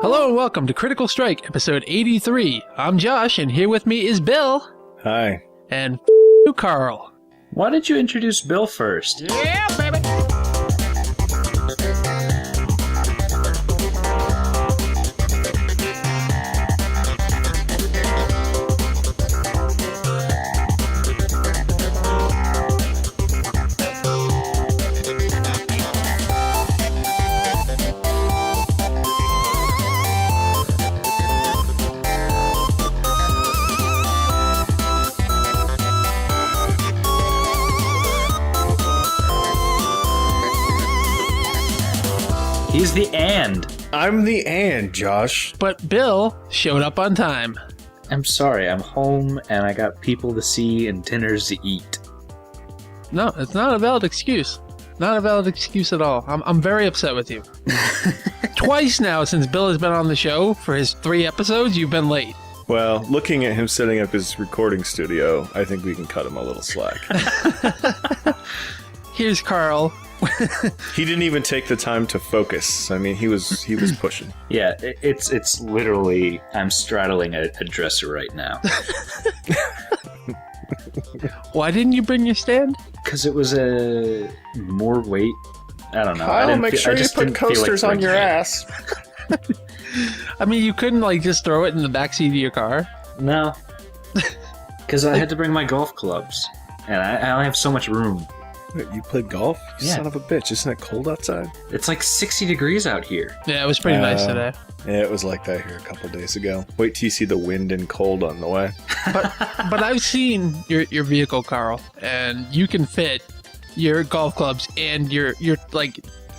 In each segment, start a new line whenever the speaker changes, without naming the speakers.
Hello and welcome to Critical Strike, episode 83. I'm Josh, and here with me is Bill.
Hi.
And you, Carl.
Why did you introduce Bill first?
Yeah, baby.
He's the and.
I'm the and, Josh.
But Bill showed up on time.
I'm sorry, I'm home and I got people to see and dinners to eat.
No, it's not a valid excuse. Not a valid excuse at all. I'm very upset with you. Twice now since Bill has been on the show for his 3 episodes, you've been late.
Well, looking at him setting up his recording studio, I think we can cut him a little slack.
Here's Carl.
He didn't even take the time to focus. I mean, he was pushing.
Yeah, it's literally, I'm straddling a dresser right now.
Why didn't you bring your stand?
Because it was more weight. I don't know.
Kyle, make sure you put coasters on your ass.
I mean, you couldn't, just throw it in the backseat of your car?
No. Because I had to bring my golf clubs. And I only have so much room.
Wait, you played golf? You
Yeah.
Son of a bitch. Isn't it cold outside?
It's like 60 degrees out here.
Yeah, it was pretty nice today.
Yeah, it was like that here a couple days ago. Wait till you see the wind and cold on the way.
But I've seen your vehicle, Carl, and you can fit your golf clubs and your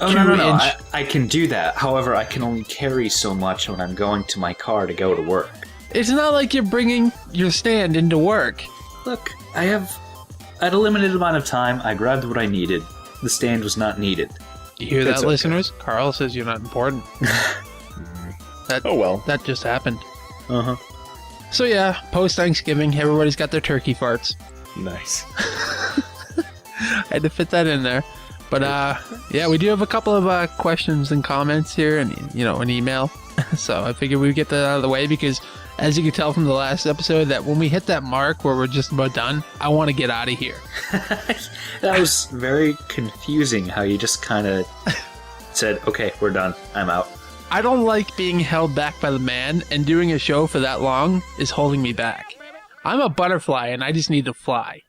Oh,
2
no.
inch.
I can do that. However, I can only carry so much when I'm going to my car to go to work.
It's not like you're bringing your stand into work.
Look, I had a limited amount of time. I grabbed what I needed. The stand was not needed.
You hear
It's
that,
okay.
listeners? Carl says you're not important.
Oh, well.
That just happened.
Uh-huh.
So yeah, post-Thanksgiving, everybody's got their turkey farts.
Nice.
I had to fit that in there. But yeah, we do have a couple of questions and comments here and, an email. So I figured we'd get that out of the way because, as you can tell from the last episode, that when we hit that mark where we're just about done, I want to get out of here.
That was very confusing how you just kind of said, okay, we're done. I'm out.
I don't like being held back by the man, and doing a show for that long is holding me back. I'm a butterfly, and I just need to fly.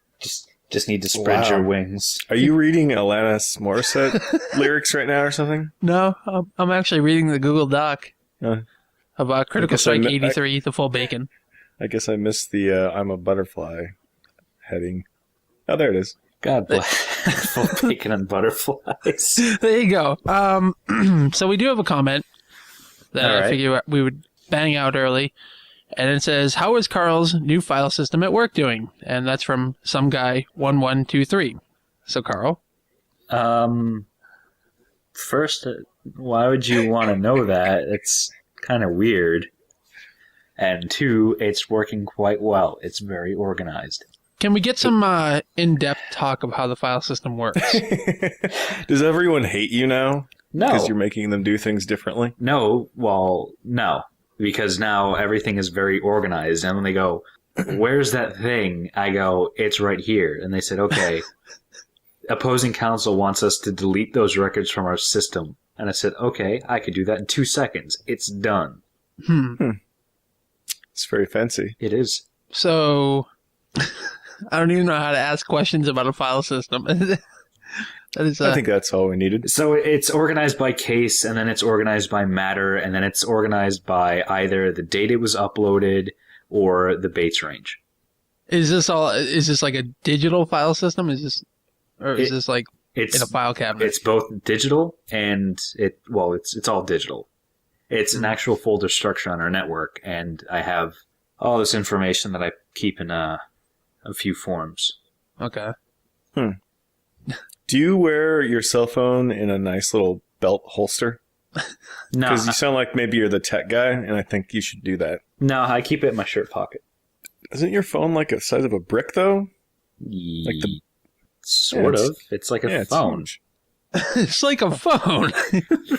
Just need to spread
Wow.
your wings.
Are you reading Alanis Morissette lyrics right now or something?
No, I'm actually reading the Google Doc about Critical
guess I
Strike
mi-
83, the full bacon.
I guess I missed the I'm a butterfly heading. Oh, there it is.
God bless. Full bacon and butterflies.
There you go. So we do have a comment that
All
I
right.
figure we would bang out early. And it says, how is Carl's new file system at work doing? And that's from some guy 1123. So Carl?
First, why would you want to know that? It's kind of weird. And 2, it's working quite well. It's very organized.
Can we get some in-depth talk of how the file system works?
Does everyone hate you now?
No.
Because you're making them do things differently?
No, well, no. Because now everything is very organized. And when they go, where's that thing? I go, it's right here. And they said, okay, opposing counsel wants us to delete those records from our system. And I said, okay, I could do that in 2 seconds. It's done.
It's very fancy.
It is.
So, I don't even know how to ask questions about a file system. That is,
I think that's all we needed.
So it's organized by case, and then it's organized by matter, and then it's organized by either the date it was uploaded or the base range.
is this like a digital file system? Is this like
It's
in a file cabinet?
It's both digital and it's all digital. It's an actual folder structure on our network, and I have all this information that I keep in a few forms.
Okay.
Do you wear your cell phone in a nice little belt holster?
No,
Because you sound like maybe you're the tech guy, and I think you should do that.
no, I keep it in my shirt pocket.
Isn't your phone like the size of a brick, though? Like the
Sort
Yeah,
of. It's like a
it's
phone.
huge.
It's like a phone.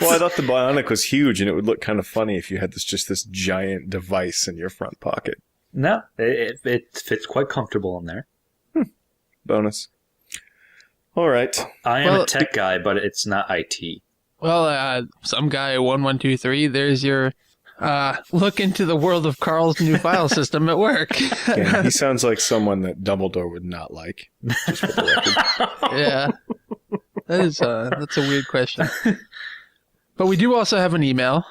Well, I thought the Bionic was huge, and it would look kind of funny if you had this giant device in your front pocket.
No, it fits quite comfortable in there.
Bonus. All right.
I am a tech guy, but it's not IT.
Well, some guy 1123. There's your look into the world of Carl's new file system at work.
Yeah, he sounds like someone that Dumbledore would not like. Just for the record.
Yeah, that's a weird question. But we do also have an email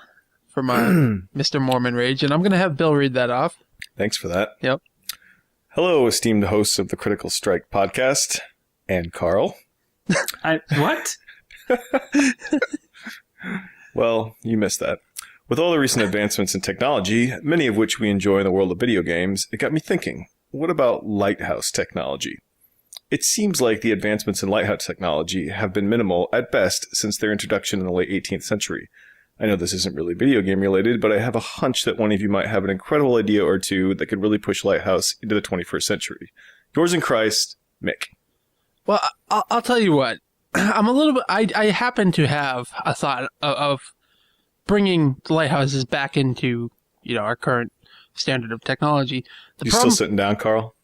from Mr. Mormon Rage, and I'm going to have Bill read that off.
Thanks for that.
Yep.
Hello, esteemed hosts of the Critical Strike podcast, and Carl.
What?
Well, you missed that. With all the recent advancements in technology, many of which we enjoy in the world of video games, it got me thinking, what about lighthouse technology? It seems like the advancements in lighthouse technology have been minimal at best since their introduction in the late 18th century. I know this isn't really video game related, but I have a hunch that one of you might have an incredible idea or two that could really push Lighthouse into the 21st century. Yours in Christ, Mick.
Well, I'll tell you what. I'm a little bit. I happen to have a thought of bringing the lighthouses back into our current standard of technology.
Still sitting down, Carl?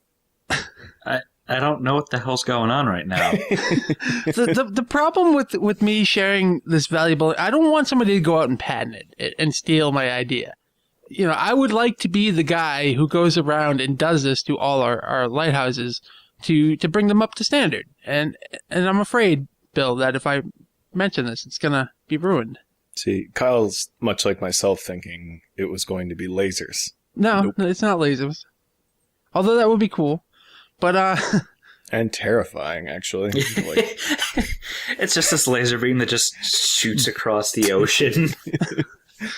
I don't know what the hell's going on right now.
The problem with me sharing this valuable, I don't want somebody to go out and patent it and steal my idea. I would like to be the guy who goes around and does this to all our lighthouses to bring them up to standard. And I'm afraid, Bill, that if I mention this, it's going to be ruined.
See, Kyle's much like myself thinking it was going to be lasers.
No,
Nope.
It's not lasers. Although that would be cool. But,
and terrifying, actually. Like,
it's just this laser beam that just shoots across the ocean.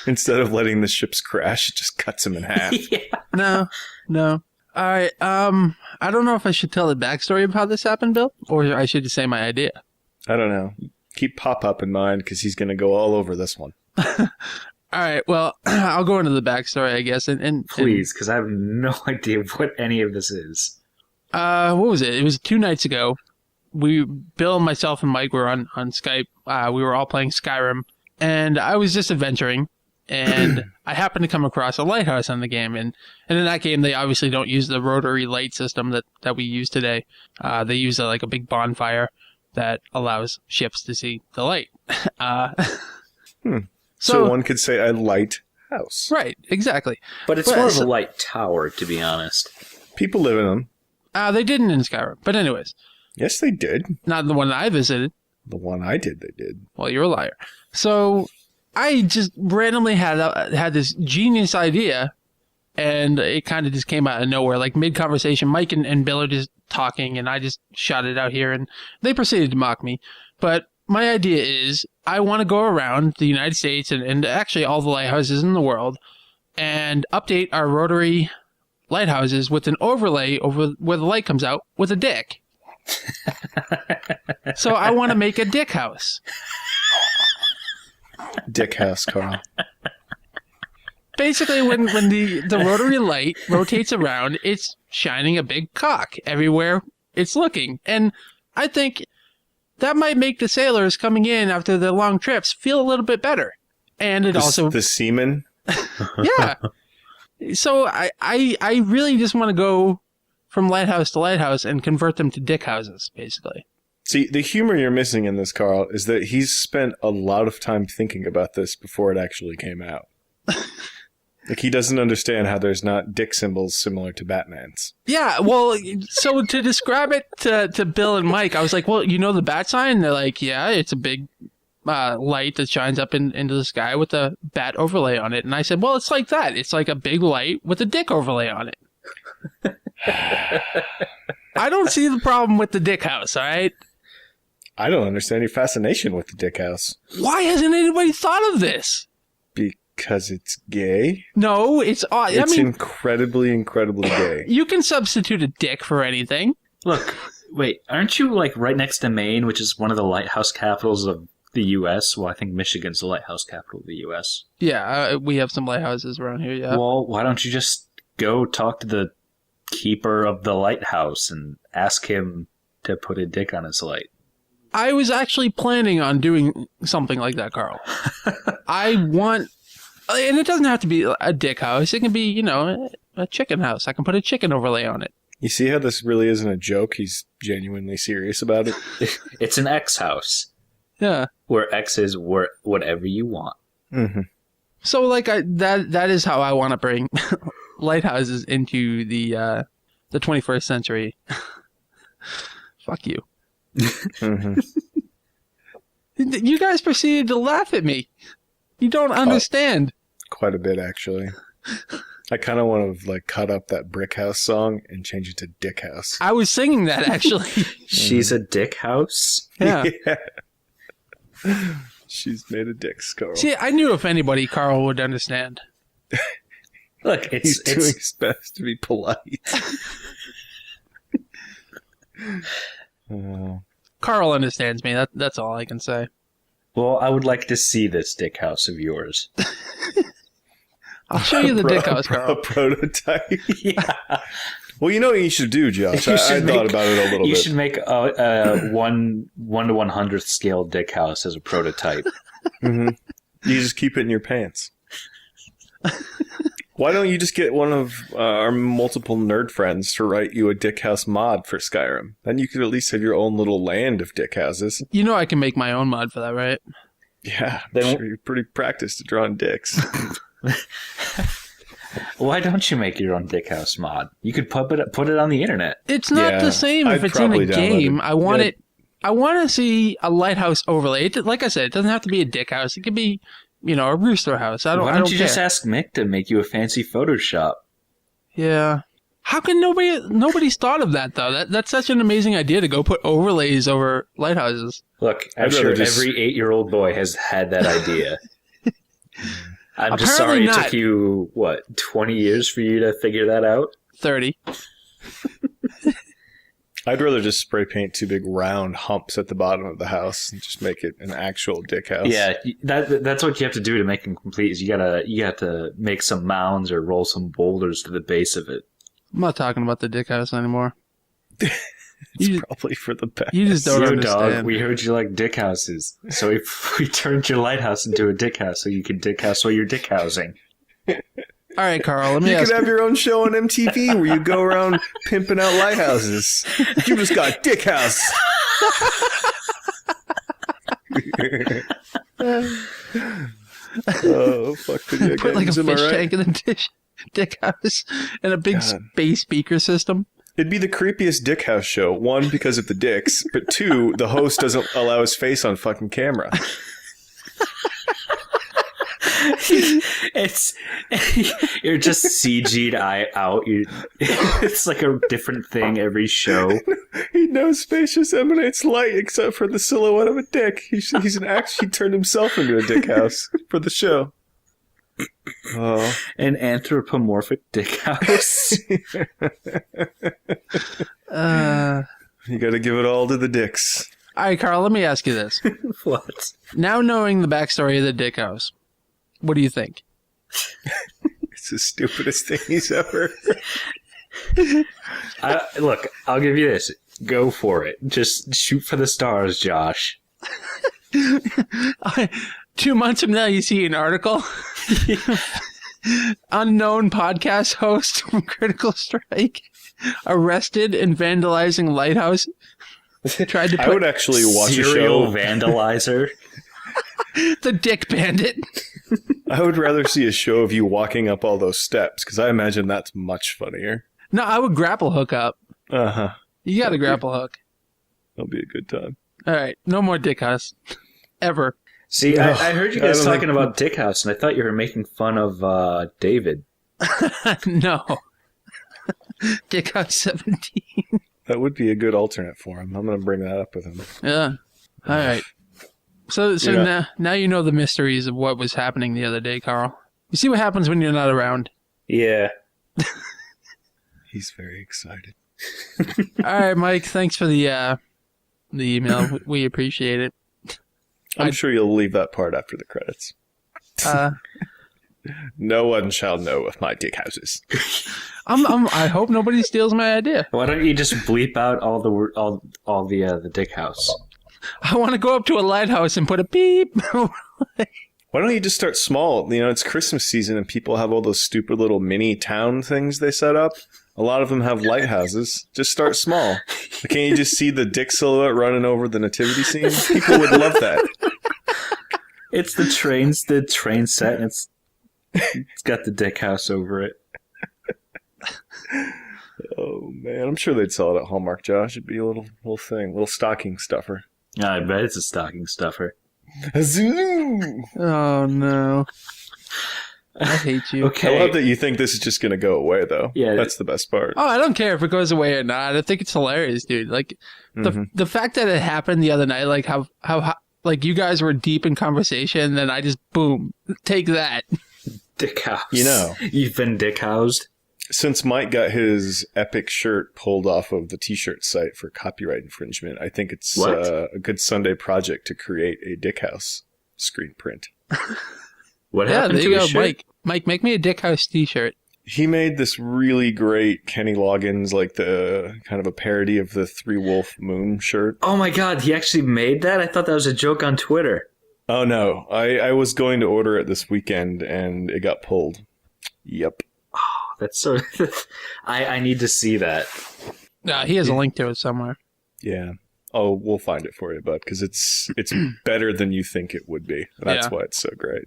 instead of letting the ships crash, it just cuts them in half.
Yeah.
No. All right. I don't know if I should tell the backstory of how this happened, Bill, or I should just say my idea.
I don't know. Keep Pop-Up in mind, because he's going to go all over this one.
All right. Well, I'll go into the backstory, I guess. And
Please, because I have no idea what any of this is.
What was it? It was 2 nights ago. Bill, myself, and Mike were on Skype. We were all playing Skyrim, and I was just adventuring, and I happened to come across a lighthouse on the game. And in that game, they obviously don't use the rotary light system that we use today. They use a big bonfire that allows ships to see the light.
So one could say a lighthouse.
Right, exactly.
But it's more of a light tower, to be honest.
People live in them.
They didn't in Skyrim. But anyways.
Yes, they did.
Not the one that I visited.
The one I did, they did.
Well, you're a liar. So I just randomly had this genius idea, and it kind of just came out of nowhere. Like mid-conversation, Mike and Bill are just talking, and I just shot it out here, and they proceeded to mock me. But my idea is I want to go around the United States and actually all the lighthouses in the world and update our rotary lighthouses with an overlay over where the light comes out with a dick. So I want to make a Dickhouse.
Dickhouse, Carl.
Basically, when the rotary light rotates around, it's shining a big cock everywhere it's looking. And I think that might make the sailors coming in after their long trips feel a little bit better. And it also...
The seamen?
Yeah. So I really just want to go from lighthouse to lighthouse and convert them to dick houses, basically.
See, the humor you're missing in this, Carl, is that he's spent a lot of time thinking about this before it actually came out. Like, he doesn't understand how there's not dick symbols similar to Batman's.
Yeah, well, so to describe it to Bill and Mike, I was like, well, you know the bat sign? And they're like, yeah, it's a big light that shines up into the sky with a bat overlay on it. And I said, well, it's like that. It's like a big light with a dick overlay on it. I don't see the problem with the dick house, all right?
I don't understand your fascination with the dick house.
Why hasn't anybody thought of this?
Because it's gay?
No, it's...
It's incredibly, incredibly gay.
You can substitute a dick for anything.
Look, wait, aren't you right next to Maine, which is one of the lighthouse capitals of the U.S.? Well, I think Michigan's the lighthouse capital of the U.S.
Yeah, we have some lighthouses around here, yeah.
Well, why don't you just go talk to the keeper of the lighthouse and ask him to put a dick on his light?
I was actually planning on doing something like that, Carl. And it doesn't have to be a dick house. It can be, a chicken house. I can put a chicken overlay on it.
You see how this really isn't a joke? He's genuinely serious about it.
It's an X house.
Yeah.
Where X is whatever you want.
Mm-hmm.
So, like, that is how I want to bring lighthouses into the 21st century. Fuck you.
Mm-hmm.
You guys proceeded to laugh at me. You don't understand.
Quite a bit, actually. I kind of want to cut up that Brick House song and change it to Dickhouse.
I was singing that, actually.
She's a dick house?
Yeah.
She's made of dicks, Carl.
See, I knew if anybody, Carl would understand.
Look,
He's doing his best to be polite.
Carl understands me. That's all I can say.
Well, I would like to see this dick house of yours.
I'll show you the dick house,
A
Carl.
prototype.
Yeah.
Well, you know what you should do, Josh. I thought about it a little bit.
You should make a 1 to 100th scale dick house as a prototype.
Mm-hmm. You just keep it in your pants. Why don't you just get one of our multiple nerd friends to write you a dick house mod for Skyrim? Then you could at least have your own little land of dick houses.
You know I can make my own mod for that, right?
Yeah, I'm sure you're pretty practiced at drawing dicks.
Why don't you make your own dick house mod? You could put it on the internet.
It's not the same if it's in a game. I want to see a lighthouse overlay. Like I said, it doesn't have to be a dick house. It could be, a rooster house.
Why don't you
care.
just ask Mick to make you a fancy Photoshop?
Yeah. How can nobody's thought of that though? That's such an amazing idea to go put overlays over lighthouses.
Look, I'm sure every 8-year-old boy has had that idea. I'm just sorry it took you, 20 years for you to figure that out?
30.
I'd rather just spray paint 2 big round humps at the bottom of the house and just make it an actual dick house.
Yeah, that's what you have to do to make them complete. Is you have to make some mounds or roll some boulders to the base of it.
I'm not talking about the dick house anymore.
It's probably for the best.
You just don't understand.
Dog, we heard you like dick houses. So if we turned your lighthouse into a dick house so you can dick house while you're dick housing.
All right, Carl, let me
ask you.
You
could have your own show on MTV where you go around pimping out lighthouses. You just got dick house. Oh, fuck video
Put like a
games,
fish tank in the dick house and a big space speaker system.
It'd be the creepiest dick house show. 1, because of the dicks, but 2, the host doesn't allow his face on fucking camera.
You're just CG'd out. It's like a different thing every show.
He knows space just emanates light except for the silhouette of a dick. He's an he turned himself into a dick house for the show. Oh.
An anthropomorphic dick house.
You gotta give it all to the dicks.
All right, Carl, let me ask you this.
What?
Now knowing the backstory of the dick house, what do you think?
It's the stupidest thing he's ever.
Look, I'll give you this. Go for it. Just shoot for the stars, Josh.
2 months from now, you see an article. Unknown podcast host from Critical Strike arrested in vandalizing lighthouse. Tried to put
I would actually watch a
serial
show.
vandalizer.
The Dick Bandit.
I would rather see a show of you walking up all those steps because I imagine that's much funnier.
No, I would grapple hook up.
Uh-huh.
You got a grapple hook.
That'll be a good time.
All right, no more dick house. Ever.
See, I heard you guys talking about Dick House, and I thought you were making fun of David.
No. Dick House 17.
That would be a good alternate for him. I'm going to bring that up with him.
Yeah. All right. So now you know the mysteries of what was happening the other day, Carl. You see what happens when you're not around.
Yeah.
He's very excited.
All right, Mike. Thanks for the email. We appreciate it.
I'm sure you'll leave that part after the credits. No one shall know of my dick houses.
I hope nobody steals my idea.
Why don't you just bleep out all the Dick House?
I want to go up to a lighthouse and put a beep.
Why don't you just start small? It's Christmas season and people have all those stupid little mini town things they set up. A lot of them have lighthouses. Just start small. Can't you just see the dick silhouette running over the nativity scene? People would love that.
It's the train set, and it's got the Dickhouse over it.
Oh, man. I'm sure they'd sell it at Hallmark, Josh. It'd be a little thing, little stocking stuffer.
I bet it's a stocking stuffer.
Zoo!
Oh, no. I hate you.
Okay.
I love that you think this is just going to go away, though.
Yeah.
That's the best part.
Oh, I don't care if it goes away or not. I think it's hilarious, dude. Like, the fact that it happened the other night, like how like you guys were deep in conversation, then I just, boom, take that.
Dickhouse. You've been dickhoused?
Since Mike got his epic shirt pulled off of the t-shirt site for copyright infringement, I think it's a good Sunday project to create a Dickhouse screen print.
What happened
there
to
you
his
go,
shirt?
Mike, make me a Dickhouse t-shirt.
He made this really great Kenny Loggins, like the kind of a parody of the Three Wolf Moon shirt.
Oh my god, he actually made that? I thought that was a joke on Twitter.
Oh no, I was going to order it this weekend and it got pulled. Yep.
That's so... I need to see that.
He has a link to it somewhere.
Yeah. Oh, we'll find it for you, bud, because it's better than you think it would be. That's why it's so great.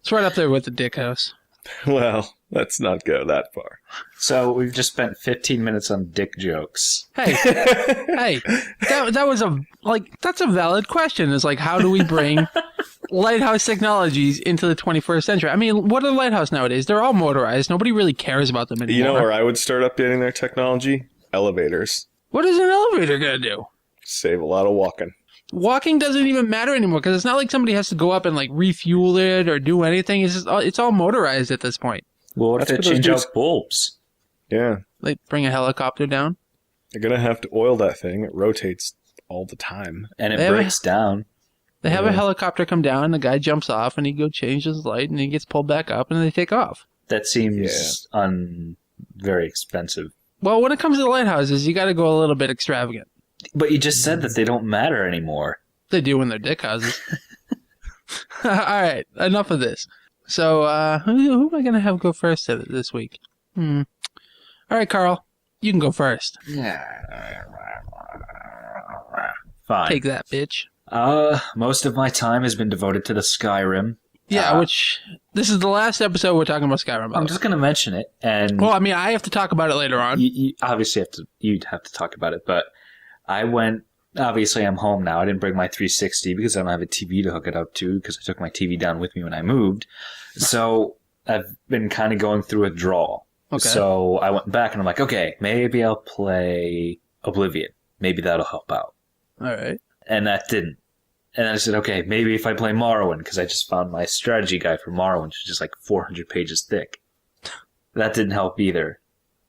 It's right up there with the Dickhouse.
Well, let's not go that far.
So we've just spent 15 minutes on dick jokes.
Hey, that was that's a valid question. It's like, how do we bring lighthouse technologies into the 21st century? I mean, what are lighthouses nowadays? They're all motorized. Nobody really cares about them anymore.
You know where I would start updating their technology? Elevators.
What is an elevator going to do?
Save a lot of walking.
Walking doesn't even matter anymore because it's not like somebody has to go up and like refuel it or do anything. It's all motorized at this point.
Well, what if they change out bulbs?
Yeah.
Like bring a helicopter down?
They're going to have to oil that thing. It rotates all the time.
And it breaks down.
They have a helicopter come down, the guy jumps off, and he go change his light, and he gets pulled back up, and they take off.
That seems very expensive.
Well, when it comes to lighthouses, you got to go a little bit extravagant.
But you just said that they don't matter anymore.
They do when they're dick houses. All right, enough of this. So, who am I going to have go first this week? All right, Carl, you can go first.
Fine.
Take that, bitch.
Most of my time has been devoted to the Skyrim.
Yeah, which this is the last episode we're talking about Skyrim about.
I'm just going to mention it, and
well, I mean, I have to talk about it later on.
You obviously you'd have to talk about it, but I went. Obviously, I'm home now. I didn't bring my 360 because I don't have a TV to hook it up to because I took my TV down with me when I moved. So I've been kind of going through a draw.
Okay.
So I went back and I'm like, okay, maybe I'll play Oblivion. Maybe that'll help out.
All right.
And that didn't. And I said, okay, maybe if I play Morrowind, because I just found my strategy guide for Morrowind, which is just like 400 pages thick. That didn't help either.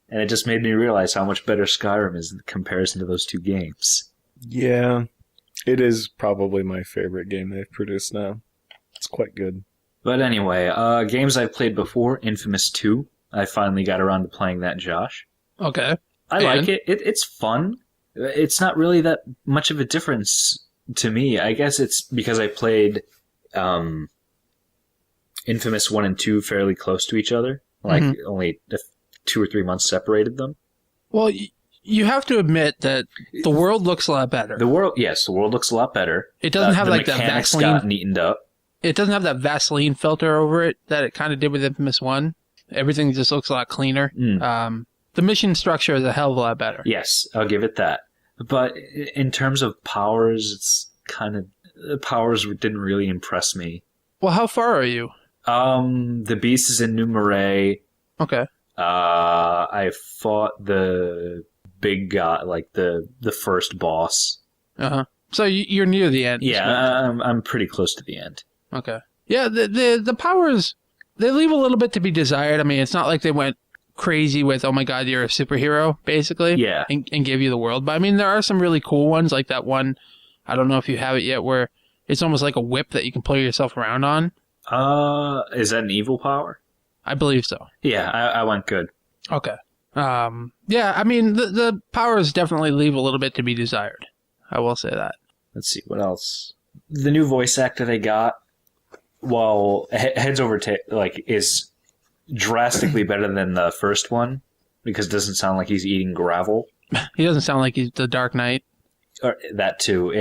And it just made me realize how much better Skyrim is in comparison to those two games.
Yeah, it is probably my favorite game they've produced now. It's quite good.
But anyway, games I've played before, Infamous 2. I finally got around to playing that, Josh.
Okay.
I like it. It's fun. It's not really that much of a difference to me. I guess it's because I played Infamous 1 and 2 fairly close to each other. Like, only 2 or 3 months separated them.
Well, you have to admit that the world looks a lot better.
The world looks a lot better.
It doesn't have like that
mechanics
Vaseline.
got neatened up.
It doesn't have that Vaseline filter over it that it kind of did with Infamous 1. Everything just looks a lot cleaner. The mission structure is a hell of a lot better.
Yes, I'll give it that. But in terms of powers, it's kind of... The powers didn't really impress me.
Well, how far are you?
The beast is in New Marais.
Okay.
I fought the big guy, like the first boss.
Uh-huh. So you're near the end.
Yeah, I'm pretty close to the end.
Okay. Yeah, the powers, they leave a little bit to be desired. I mean, it's not like they went crazy with, oh my god, you're a superhero, basically.
Yeah.
And give you the world. But I mean, there are some really cool ones, like that one, I don't know if you have it yet, where it's almost like a whip that you can pull yourself around on.
Is that an evil power?
I believe so.
Yeah, I went good.
Okay. Yeah, I mean, the powers definitely leave a little bit to be desired. I will say that.
Let's see, what else? The new voice actor they got, well, heads over is drastically better than the first one because it doesn't sound like he's eating gravel.
He doesn't sound like he's the Dark Knight.
Or that too.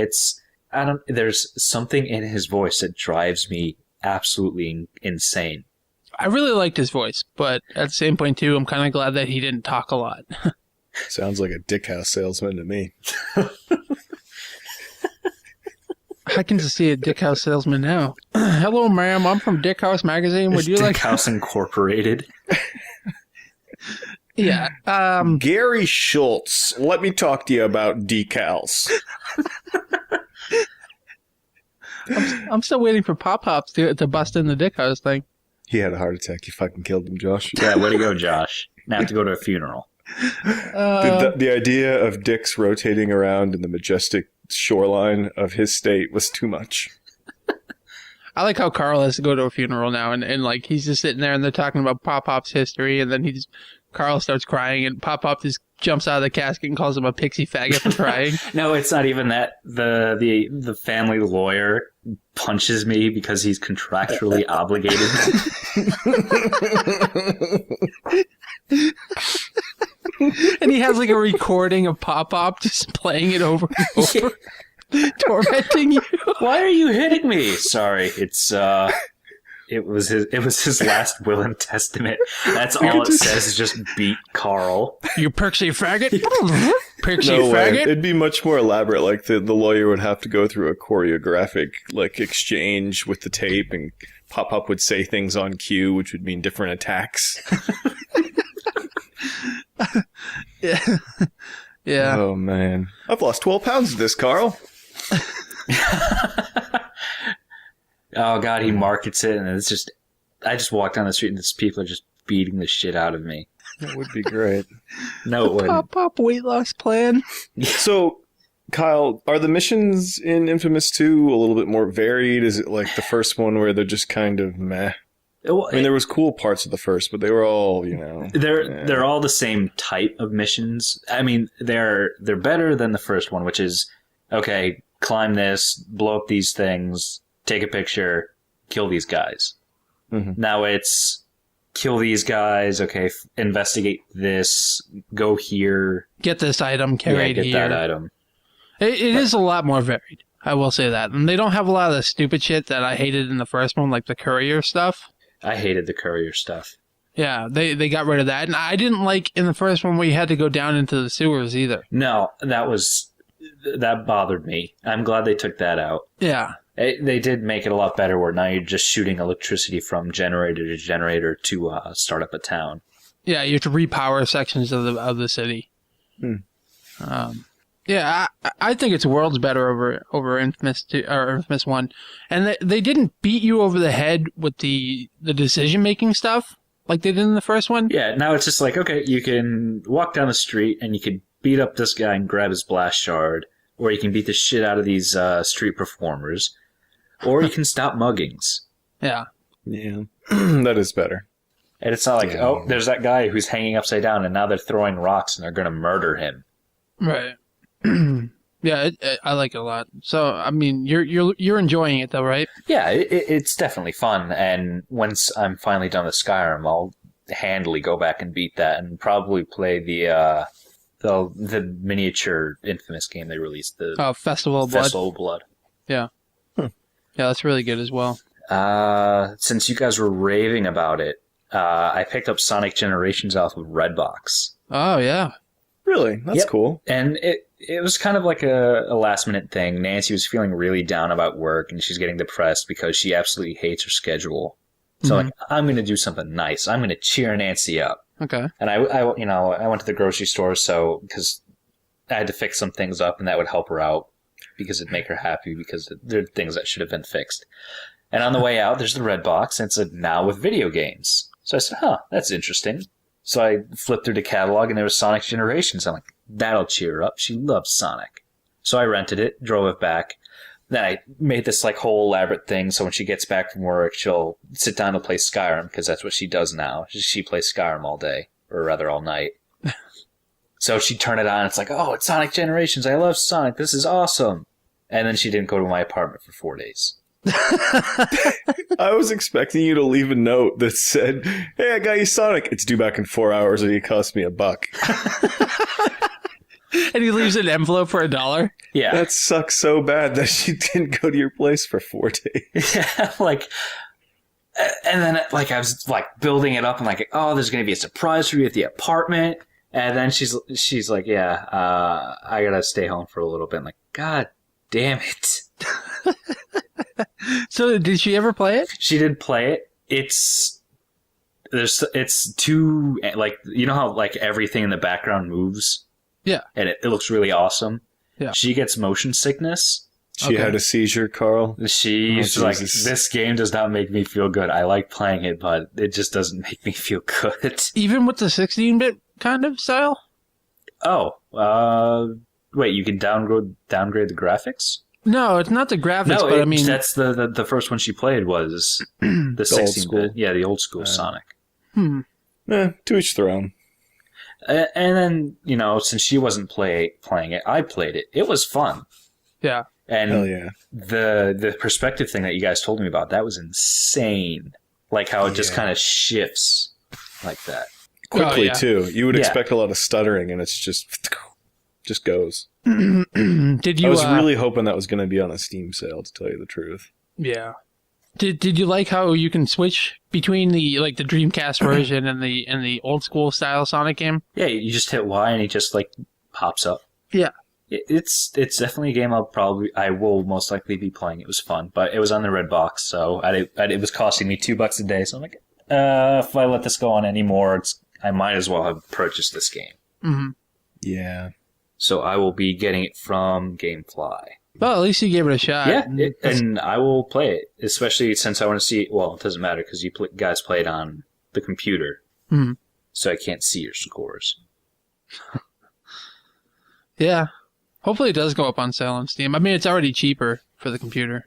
There's something in his voice that drives me absolutely insane.
I really liked his voice, but at the same point too, I'm kind of glad that he didn't talk a lot.
Sounds like a Dickhouse salesman to me.
I can just see a Dickhouse salesman now. Hello, ma'am. I'm from Dickhouse Magazine. Would you like
Dickhouse Incorporated?
Yeah.
Gary Schultz, let me talk to you about decals.
I'm still waiting for Pop Pops to bust in the Dickhouse thing.
He had a heart attack. You fucking killed him, Josh.
Yeah, way to go, Josh. Now I have to go to a funeral.
The idea of dicks rotating around in the majestic shoreline of his state was too much.
I like how Carl has to go to a funeral now, and like he's just sitting there and they're talking about Pop Pop's history, and then Carl starts crying, and Pop Pop just jumps out of the casket and calls him a pixie faggot for crying.
No, it's not even that. The family lawyer punches me because he's contractually obligated.
And he has like a recording of Pop Pop just playing it over and over, tormenting you.
Why are you hitting me? Sorry, it was his last will and testament. That's all it says is just beat Carl.
You pixie faggot. Pixie
No way.
faggot.
It'd be much more elaborate. Like the lawyer would have to go through a choreographic like exchange with the tape, and Pop Up would say things on cue, which would mean different attacks.
Yeah. Yeah.
Oh man, I've lost 12 pounds of this, Carl.
Oh god, he markets it, and it's just I just walk down the street and these people are just beating the shit out of me.
That would be great.
No, it wouldn't.
Pop Pop weight loss plan.
So, Kyle, are the missions in Infamous 2 a little bit more varied? Is it like the first one where they're just kind of meh?
Well,
I mean, there was cool parts of the first, but they were all, you know.
they're all the same type of missions. I mean, they're better than the first one, which is okay, climb this, blow up these things, take a picture, kill these guys.
Mm-hmm.
Now it's kill these guys, okay, investigate this, go here,
Get this item carried
get
here.
that item.
It is a lot more varied. I will say that. And they don't have a lot of the stupid shit that I hated in the first one, like the courier stuff.
I hated the courier stuff.
Yeah, they got rid of that. And I didn't like in the first one where you had to go down into the sewers either.
No, that bothered me. I'm glad they took that out.
Yeah.
They did make it a lot better where now you're just shooting electricity from generator to generator to start up a town.
Yeah, you have to repower sections of the city. Yeah, I think it's worlds better over Infamous 2, or Infamous 1. And they didn't beat you over the head with the decision-making stuff like they did in the first one.
Yeah, now it's just like, okay, you can walk down the street and you can beat up this guy and grab his blast shard, or you can beat the shit out of these street performers, or you can stop muggings.
Yeah.
Yeah, that is better.
And it's not like, oh, there's that guy who's hanging upside down and now they're throwing rocks and they're going to murder him.
Right. Yeah, I like it a lot. So, I mean, you're enjoying it though, right?
Yeah, it's definitely fun. And once I'm finally done with Skyrim, I'll handily go back and beat that and probably play the miniature Infamous game they released. The
Festival of Blood.
Festival of Blood.
Yeah. Yeah, that's really good as well.
Since you guys were raving about it, I picked up Sonic Generations off of Redbox.
Oh, yeah.
Really? That's
Yep.
cool.
And it was kind of like a last minute thing. Nancy was feeling really down about work and she's getting depressed because she absolutely hates her schedule. So like, I'm going to do something nice. I'm going to cheer Nancy up.
Okay.
And I went to the grocery store because I had to fix some things up and that would help her out because it'd make her happy because there are things that should have been fixed. And on the way out, there's the red box and it said now with video games. So I said, that's interesting. So I flipped through the catalog and there was Sonic Generations. I'm like, that'll cheer her up. She loves Sonic. So I rented it, drove it back. Then I made this like whole elaborate thing. So when she gets back from work, she'll sit down and play Skyrim because that's what she does now. She plays Skyrim all day, or rather all night. So she'd turn it on. It's like, oh, it's Sonic Generations. I love Sonic. This is awesome. And then she didn't go to my apartment for 4 days.
I was expecting you to leave a note that said, "Hey, I got you Sonic. It's due back in 4 hours and it cost me $1."
And he leaves an envelope for $1.
Yeah.
That sucks so bad that she didn't go to your place for 4 days.
Yeah, like, and then like I was like building it up and like, oh, there's gonna be a surprise for you at the apartment. And then she's like, yeah, I gotta stay home for a little bit. I'm like, God damn it.
So did she ever play it?
She did play it. It's too, like, you know how like everything in the background moves?
Yeah.
And it looks really awesome.
Yeah.
She gets motion sickness.
She had a seizure, Carl.
She's like,
Jesus.
this game does not make me feel good. I like playing it, but it just doesn't make me feel good.
Even with the 16-bit kind of style?
Oh, wait, you can downgrade the graphics?
No, it's not the graphics,
No,
but I mean...
that's the first one she played was the 16-bit. Yeah, the old school Sonic.
To each their own.
And then, you know, since she wasn't playing it, I played it. It was fun.
Yeah.
And
Hell yeah.
the perspective thing that you guys told me about, that was insane. Like how it just kind of shifts like that.
Quickly,
yeah.
too. You would
Yeah.
expect a lot of stuttering, and it's just goes.
Did you...
I was really hoping that was going to be on a Steam sale, to tell you the truth.
Yeah. Did you like how you can switch between the Dreamcast version and the old school style Sonic game?
Yeah, you just hit Y and he just like pops up.
Yeah.
It's definitely a game I will most likely be playing. It was fun, but it was on the red box, so it was costing me $2 a day. So I'm like, if I let this go on anymore, I might as well have purchased this game.
Mm-hmm.
Yeah.
So I will be getting it from GameFly.
Well, at least you gave it a shot.
Yeah, and I will play it, especially since I want to see. Well, it doesn't matter because you guys play it on the computer, so I can't see your scores.
Yeah. Hopefully it does go up on sale on Steam. I mean, it's already cheaper for the computer.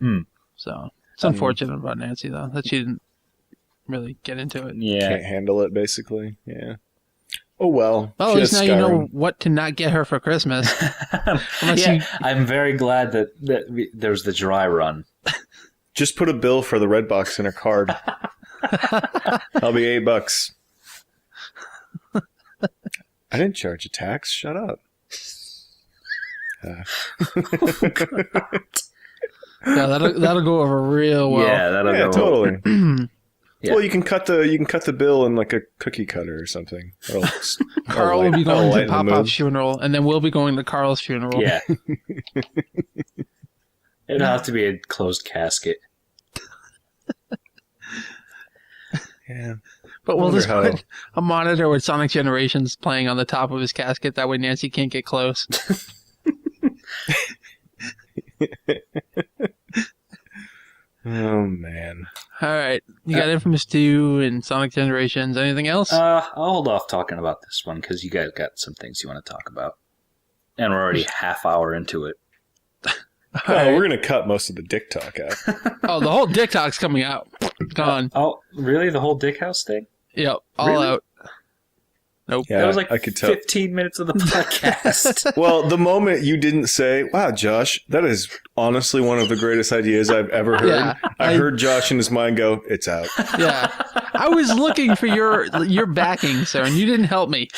So it's unfortunate about Nancy, though, that she didn't really get into it.
Yeah.
Can't handle it, basically. Yeah. Oh, well.
Well, at least now you know what to not get her for Christmas.
I'm very glad that there was the dry run.
Just put a bill for the red box in her card. I'll be $8. I didn't charge a tax. Shut up.
Yeah, that'll go over real well.
Yeah, that'll go
totally.
Yeah.
Well, you can cut the bill in like a cookie cutter or something.
Carl will be going to Pop-Pop's funeral, and then we'll be going to Carl's funeral.
Yeah. It'll have to be a closed casket.
Yeah.
But we'll just put a monitor with Sonic Generations playing on the top of his casket. That way Nancy can't get close.
Oh, man.
All right. You got Infamous 2 and Sonic Generations. Anything else?
I'll hold off talking about this one because you guys got some things you want to talk about. And we're already half hour into it.
We're going to cut most of the dick talk out.
Oh, the whole Dick Talk's coming out. Gone.
Oh, really? The whole Dickhouse thing?
Yep. All
Really?
out. Nope.
Yeah,
That was like
I could tell.
15 minutes of the podcast.
Well, the moment you didn't say, "Wow, Josh, that is honestly one of the greatest ideas I've ever heard,"
Yeah,
I heard Josh in his mind go, "It's out."
Yeah. I was looking for your backing, sir, and you didn't help me.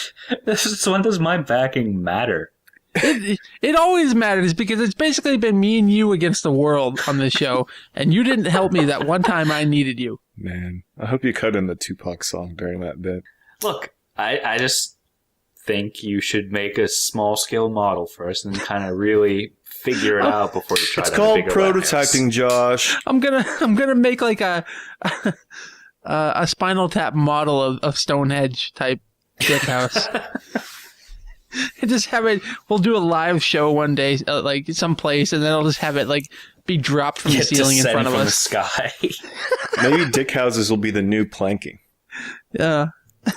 So when does my backing matter?
It always matters because it's basically been me and you against the world on this show, and you didn't help me that one time I needed you.
Man, I hope you cut in the Tupac song during that bit.
Look, I just think you should make a small-scale model first and kind of really figure it out before you try
It's
to
called
bigger
prototyping,
warehouse.
Josh.
I'm gonna make like a Spinal Tap model of Stonehenge type Dickhouse. And just have it. We'll do a live show one day, like someplace, and then I'll just have it like be dropped from the ceiling in front of
from
us.
the sky.
Maybe dick houses will be the new planking.
Yeah.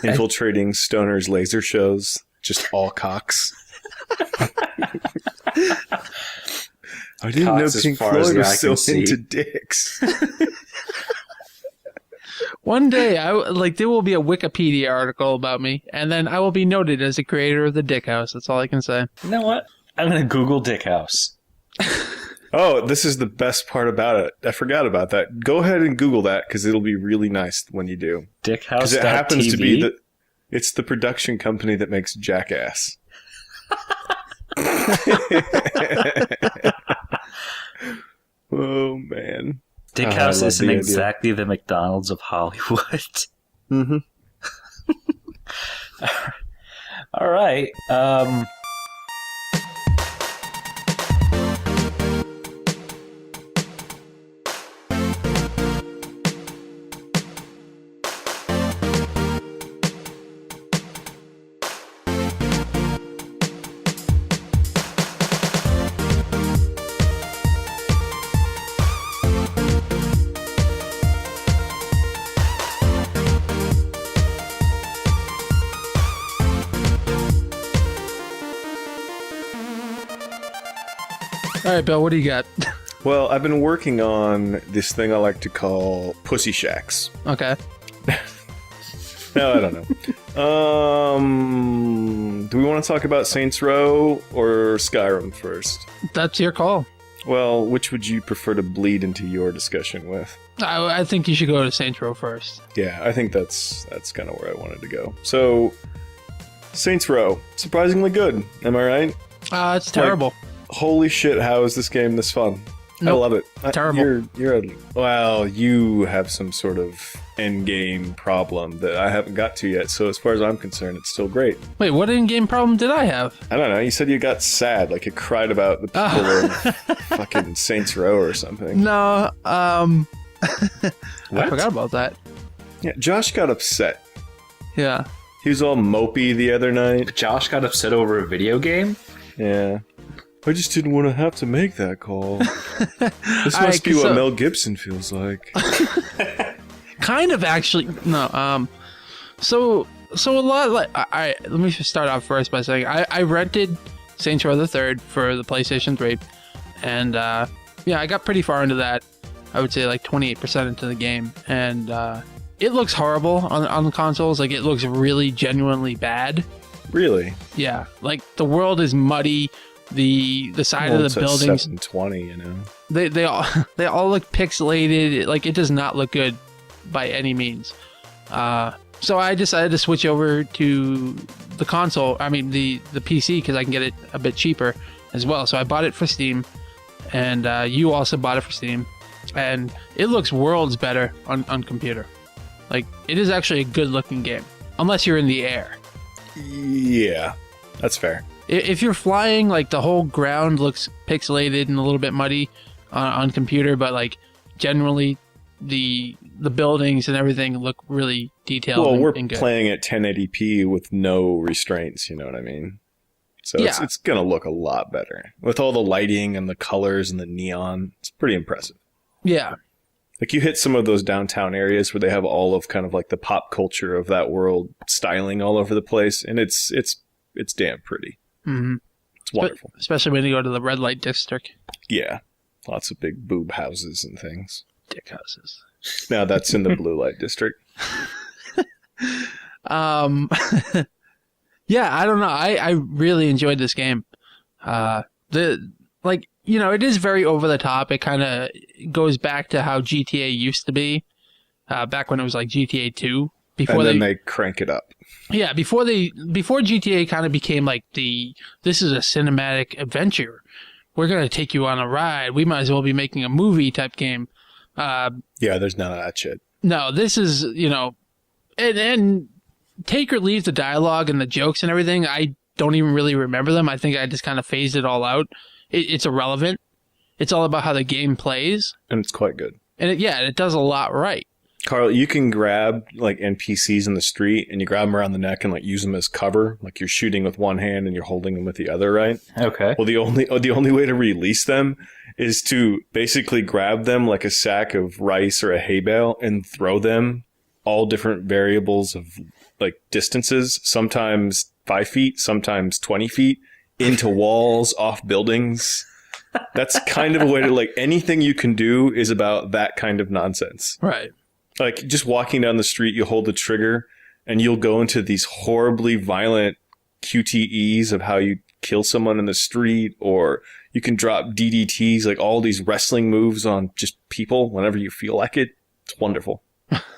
Infiltrating stoners' laser shows. Just all cocks. I didn't
Cocks
know
as
Pink
far as
Floyd
the eye
was so
can see.
into dicks.
One day, there will be a Wikipedia article about me, and then I will be noted as the creator of the Dickhouse. That's all I can say.
You know what? I'm going to Google Dickhouse.
Oh, this is the best part about it. I forgot about that. Go ahead and Google that because it'll be really nice when you do.
Dickhouse.tv?
Because it happens to be it's the production company that makes Jackass. Oh, man.
Dickhouse isn't exactly the McDonald's of Hollywood.
Mm-hmm.
All right.
All right, Bill, what do you got?
Well, I've been working on this thing I like to call Pussy Shacks.
Okay.
No, I don't know. Do we want to talk about Saints Row or Skyrim first?
That's your call.
Well, which would you prefer to bleed into your discussion with?
I think you should go to Saints Row first.
Yeah, I think that's kind of where I wanted to go. So, Saints Row, surprisingly good. Am I right?
It's terrible.
Holy shit! How is this game this fun?
Nope.
I love it.
Terrible.
Well, you have some sort of end game problem that I haven't got to yet. So as far as I'm concerned, it's still great.
Wait, what in-game problem did I have?
I don't know. You said you got sad, like you cried about the people of fucking Saints Row or something.
No, I
What?
forgot about that.
Yeah, Josh got upset.
Yeah.
He was all mopey the other night.
Josh got upset over a video game?
Yeah. I just didn't want to have to make that call. This
All
must
right,
be what
so-
Mel Gibson feels like.
Kind of, actually. No, so a lot, like, all right, let me just start off first by saying I rented Saints Row the Third for the PlayStation 3, and yeah, I got pretty far into that. I would say like 28% into the game, and it looks horrible on the consoles. Like, it looks really genuinely bad.
Really?
Yeah, like the world is muddy. The side of the buildings,
720, you know.
they all look pixelated. Like, it does not look good by any means. So I decided to switch over to the console. I mean the PC, because I can get it a bit cheaper as well. So I bought it for Steam, and you also bought it for Steam, and it looks worlds better on computer. Like, it is actually a good looking game, unless you're in the air.
Yeah, that's fair.
If you're flying, like, the whole ground looks pixelated and a little bit muddy on computer, but like generally the buildings and everything look really detailed.
Well, we're
and good.
playing at 1080p with no restraints, you know what I mean? So
Yeah.
it's going to look a lot better. With all the lighting and the colors and the neon, it's pretty impressive.
Yeah.
Like, you hit some of those downtown areas where they have all of kind of like the pop culture of that world styling all over the place, and it's damn pretty.
Mm-hmm.
It's wonderful.
Especially when you go to the red light district.
Yeah. Lots of big boob houses and things.
Dickhouses.
Now that's in the blue light district.
Yeah, I don't know. I really enjoyed this game. It is very over the top. It kind of goes back to how GTA used to be, back when it was like GTA 2.
And then they crank it up.
Yeah, before GTA kind of became like this is a cinematic adventure. We're going to take you on a ride. We might as well be making a movie type game.
Yeah, there's none of that shit.
No, this is, and take or leave the dialogue and the jokes and everything. I don't even really remember them. I think I just kind of phased it all out. It's irrelevant. It's all about how the game plays.
And it's quite good.
And it does a lot right.
Carl, you can grab like NPCs in the street and you grab them around the neck and like use them as cover. Like, you're shooting with one hand and you're holding them with the other, right?
Okay.
Well, the only way to release them is to basically grab them like a sack of rice or a hay bale and throw them all different variables of like distances, sometimes 5 feet, sometimes 20 feet, into walls, off buildings. That's kind of a way to, like, anything you can do is about that kind of nonsense.
Right.
Like just walking down the street, you hold the trigger and you'll go into these horribly violent QTEs of how you kill someone in the street, or you can drop DDTs, like all these wrestling moves on just people whenever you feel like it. It's wonderful.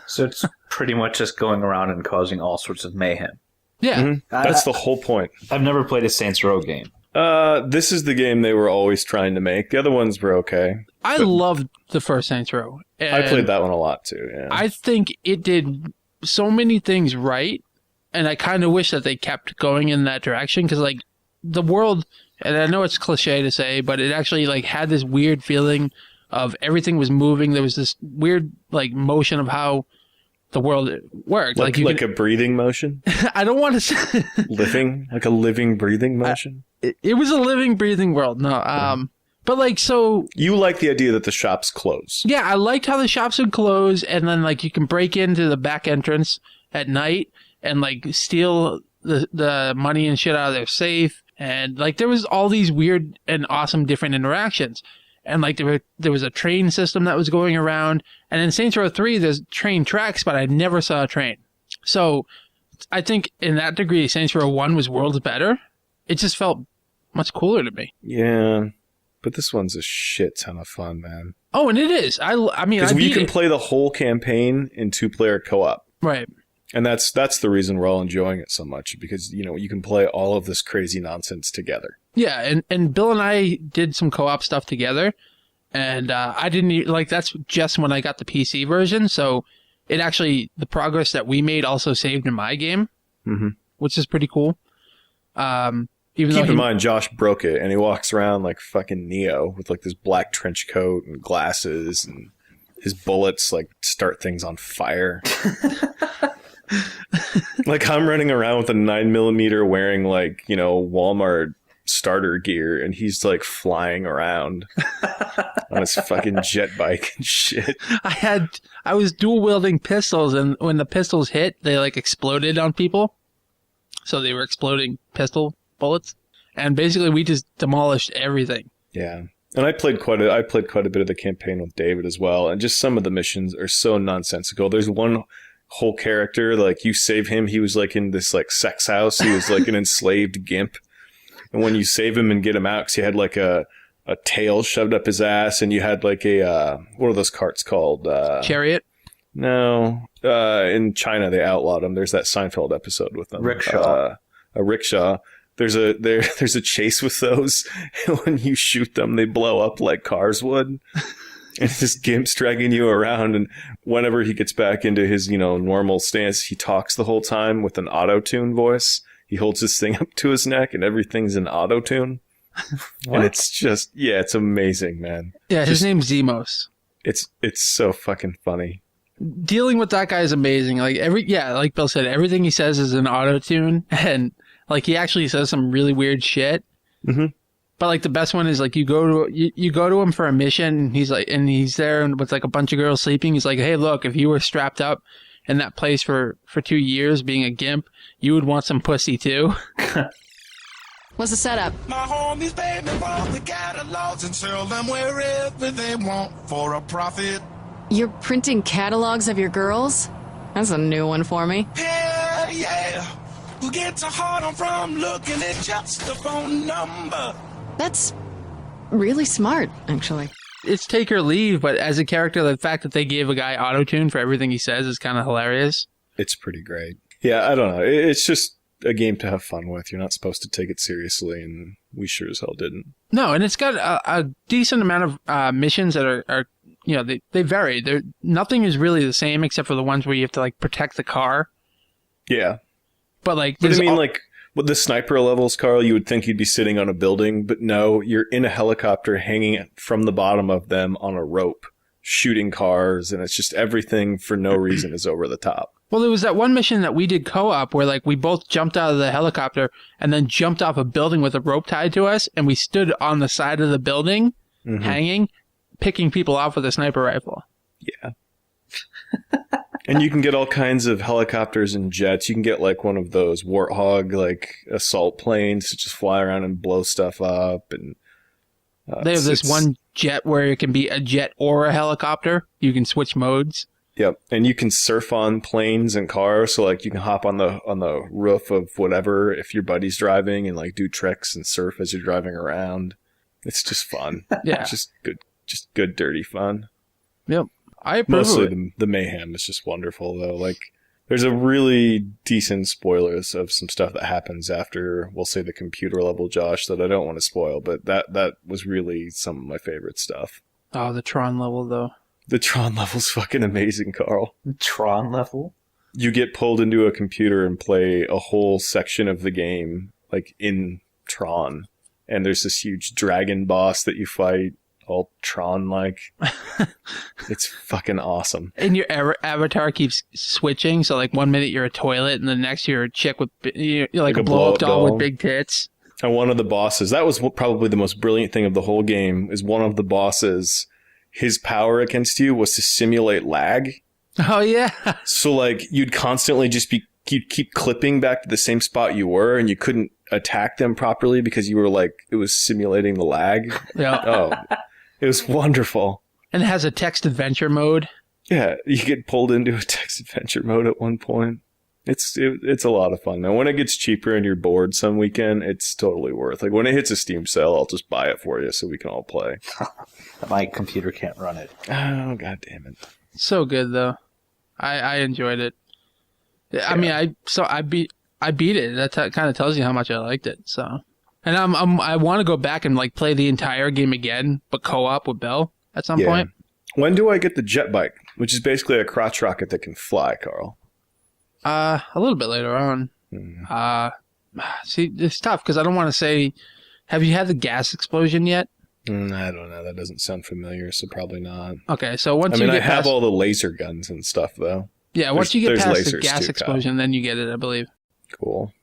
So it's pretty much just going around and causing all sorts of mayhem.
Yeah.
Mm-hmm. That's the whole point.
I've never played a Saints Row game.
This is the game they were always trying to make. The other ones were okay.
I loved the first Saints Row.
I played that one a lot too, yeah.
I think it did so many things right, and I kind of wish that they kept going in that direction, because like the world, and I know it's cliche to say, but it actually like had this weird feeling of everything was moving. There was this weird like motion of how the world worked.
Like a breathing motion?
I don't want to say
living, like a living, breathing motion?
It was a living, breathing world. No, but like, so
you like the idea that the shops close?
Yeah, I liked how the shops would close, and then like you can break into the back entrance at night and like steal the money and shit out of their safe, and like there was all these weird and awesome different interactions, and like there was a train system that was going around, and in Saints Row 3 there's train tracks, but I never saw a train. So I think in that degree Saints Row 1 was worlds better. It just felt much cooler to me.
Yeah. But this one's a shit ton of fun, man.
Oh, and it is. I mean,
because you can play the whole campaign in 2-player co-op,
right?
And that's the reason we're all enjoying it so much, because you can play all of this crazy nonsense together.
Yeah, and Bill and I did some co-op stuff together, and I didn't like. That's just when I got the PC version, so it actually the progress that we made also saved in my game, which is pretty cool.
Keep in mind, Josh broke it, and he walks around like fucking Neo with like this black trench coat and glasses, and his bullets like start things on fire. Like I'm running around with a 9mm wearing like, Walmart starter gear, and he's like flying around on his fucking jet bike and shit.
I was dual wielding pistols, and when the pistols hit, they like exploded on people. So they were exploding pistol bullets, and basically we just demolished everything.
Yeah, and I played quite a bit of the campaign with David as well, and just some of the missions are so nonsensical. There's one whole character, like you save him, he was like in this like sex house, he was like an enslaved gimp, and when you save him and get him out, because he had like a tail shoved up his ass, and you had like a what are those carts called?
Chariot?
No, in China they outlawed them. There's that Seinfeld episode with them.
Rickshaw.
A rickshaw. There's a chase with those, and when you shoot them, they blow up like cars would. And this gimp's dragging you around, and whenever he gets back into his, normal stance, he talks the whole time with an auto-tune voice. He holds his thing up to his neck, and everything's in auto-tune. And it's just, it's amazing, man.
Yeah, his name's Zemos.
It's so fucking funny.
Dealing with that guy is amazing. Like like Bill said, everything he says is an auto-tune, and like he actually says some really weird shit. Mm-hmm. But like the best one is like you go to him for a mission, and he's there with like a bunch of girls sleeping. He's like, hey, look, if you were strapped up in that place for 2 years being a gimp, you would want some pussy too.
What's the setup?
My homies pay me for the catalogs and sell them wherever they want for a profit.
You're printing catalogs of your girls? That's a new one for me.
Hell yeah. Who gets a hard on from looking at just a phone number?
That's really smart, actually.
It's take or leave, but as a character, the fact that they gave a guy auto-tune for everything he says is kind of hilarious.
It's pretty great. Yeah, I don't know. It's just a game to have fun with. You're not supposed to take it seriously, and we sure as hell didn't.
No, and it's got a decent amount of missions that are they vary. Nothing is really the same except for the ones where you have to like protect the car.
Yeah.
But like,
like with the sniper levels, Carl, you would think you'd be sitting on a building, but no, you're in a helicopter hanging from the bottom of them on a rope, shooting cars, and it's just everything for no reason is over the top.
Well, there was that one mission that we did co-op where like we both jumped out of the helicopter and then jumped off a building with a rope tied to us, and we stood on the side of the building, hanging, picking people off with a sniper rifle.
Yeah. And you can get all kinds of helicopters and jets. You can get like one of those Warthog like assault planes to just fly around and blow stuff up. And
they have this one jet where it can be a jet or a helicopter. You can switch modes.
Yep, and you can surf on planes and cars. So like you can hop on the roof of whatever if your buddy's driving and like do tricks and surf as you're driving around. It's just fun.
Yeah.
It's just good dirty fun.
Yep. I approve of it.
Mostly the mayhem is just wonderful though. Like there's a really decent spoilers of some stuff that happens after, we'll say, the computer level, Josh, that I don't want to spoil, but that was really some of my favorite stuff.
Oh, the Tron level though.
The Tron level's fucking amazing, Carl.
Tron level?
You get pulled into a computer and play a whole section of the game, like in Tron. And there's this huge dragon boss that you fight, all Tron-like. It's fucking awesome.
And your avatar keeps switching. So, like, 1 minute you're a toilet, and the next you're a chick with, you're like a blow-up doll with big tits.
And one of the bosses, that was probably the most brilliant thing of the whole game, is one of the bosses, his power against you was to simulate lag.
Oh, yeah.
So, like, you'd constantly you'd keep clipping back to the same spot you were, and you couldn't attack them properly because you were like, it was simulating the lag.
Yeah.
Oh, it was wonderful.
And it has a text adventure mode.
Yeah, you get pulled into a text adventure mode at one point. It's a lot of fun. Now, when it gets cheaper and you're bored some weekend, it's totally worth. Like, when it hits a Steam sale, I'll just buy it for you so we can all play.
My computer can't run it.
Oh, god damn it.
So good, though. I enjoyed it.
Yeah.
I mean, I beat it. That kind of tells you how much I liked it. So, and I want to go back and like play the entire game again, but co-op with Bill at some point.
When do I get the jet bike, which is basically a crotch rocket that can fly, Carl?
A little bit later on. See, it's tough because I don't want to say. Have you had the gas explosion yet?
I don't know. That doesn't sound familiar, so probably not.
Okay, so once
I have all the laser guns and stuff, though.
Yeah, once you get past the
lasers
gas
too,
explosion,
Kyle.
then you get it, I believe.
Cool.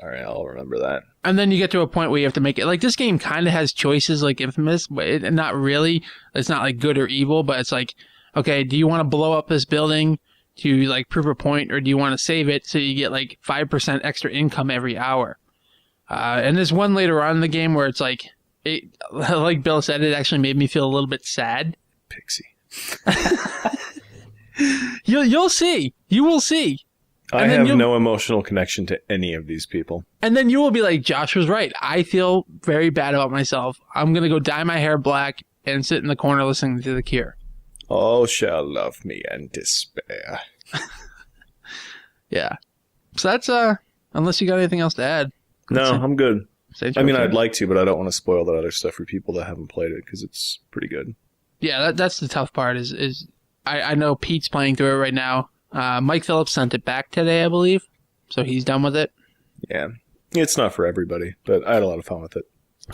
All right, I'll remember that.
And then you get to a point where you have to make it. Like, this game kind of has choices like Infamous, but not really. It's not like good or evil, but it's like, okay, do you want to blow up this building to like prove a point, or do you want to save it so you get like 5% extra income every hour? And there's one later on in the game where it's like, like Bill said, it actually made me feel a little bit sad.
Pixie.
You'll see. You will see.
I have no emotional connection to any of these people.
And then you will be like, Josh was right. I feel very bad about myself. I'm going to go dye my hair black and sit in the corner listening to The Cure.
All shall love me and despair.
Yeah. So that's, unless you got anything else to add.
No, I'm good. I mean,
okay.
I'd like to, but I don't want to spoil that other stuff for people that haven't played it because it's pretty good.
Yeah, that's the tough part is I know Pete's playing through it right now. Mike Phillips sent it back today, I believe. So he's done with it.
Yeah. It's not for everybody, but I had a lot of fun with it.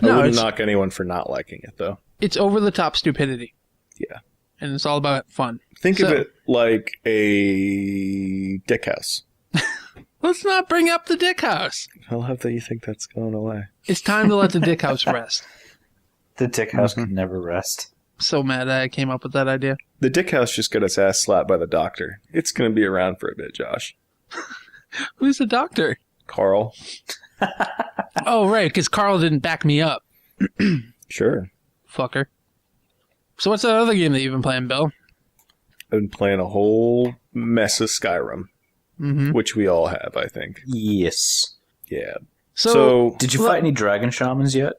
No,
I wouldn't knock anyone for not liking it, though.
It's over-the-top stupidity.
Yeah.
And it's all about fun.
Think of it like a Dickhouse.
Let's not bring up the Dickhouse.
I love that you think that's going away.
It's time to let the Dickhouse rest.
The Dickhouse can never rest.
So mad I came up with that idea.
The Dickhouse just got its ass slapped by the doctor. It's going to be around for a bit, Josh.
Who's the doctor?
Carl.
Oh, right, because Carl didn't back me up.
Sure.
Fucker. So what's that other game that you've been playing, Bill?
I've been playing a whole mess of Skyrim, which we all have, I think.
Yes.
Yeah.
So
Did you fight any dragon shamans yet?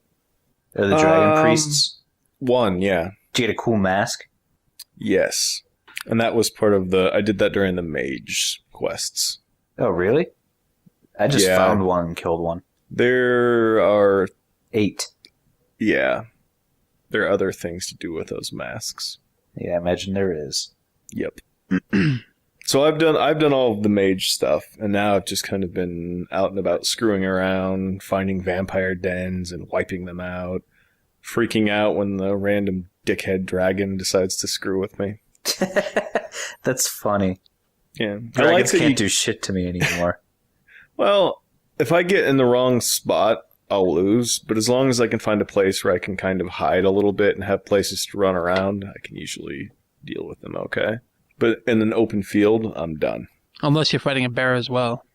Or the dragon priests?
One, yeah.
Did you get a cool mask?
Yes. And that was part of I did that during the mage quests.
Oh, really? I just found one and killed one.
There are
8.
Yeah. There are other things to do with those masks.
Yeah, I imagine there is.
Yep. So I've done all of the mage stuff, and now I've just kind of been out and about screwing around, finding vampire dens and wiping them out, freaking out when the random dickhead dragon decides to screw with me.
That's funny.
Yeah.
Dragons can't do shit to me anymore.
Well, if I get in the wrong spot, I'll lose, but as long as I can find a place where I can kind of hide a little bit and have places to run around, I can usually deal with them okay. But in an open field, I'm done.
Unless you're fighting a bear as well.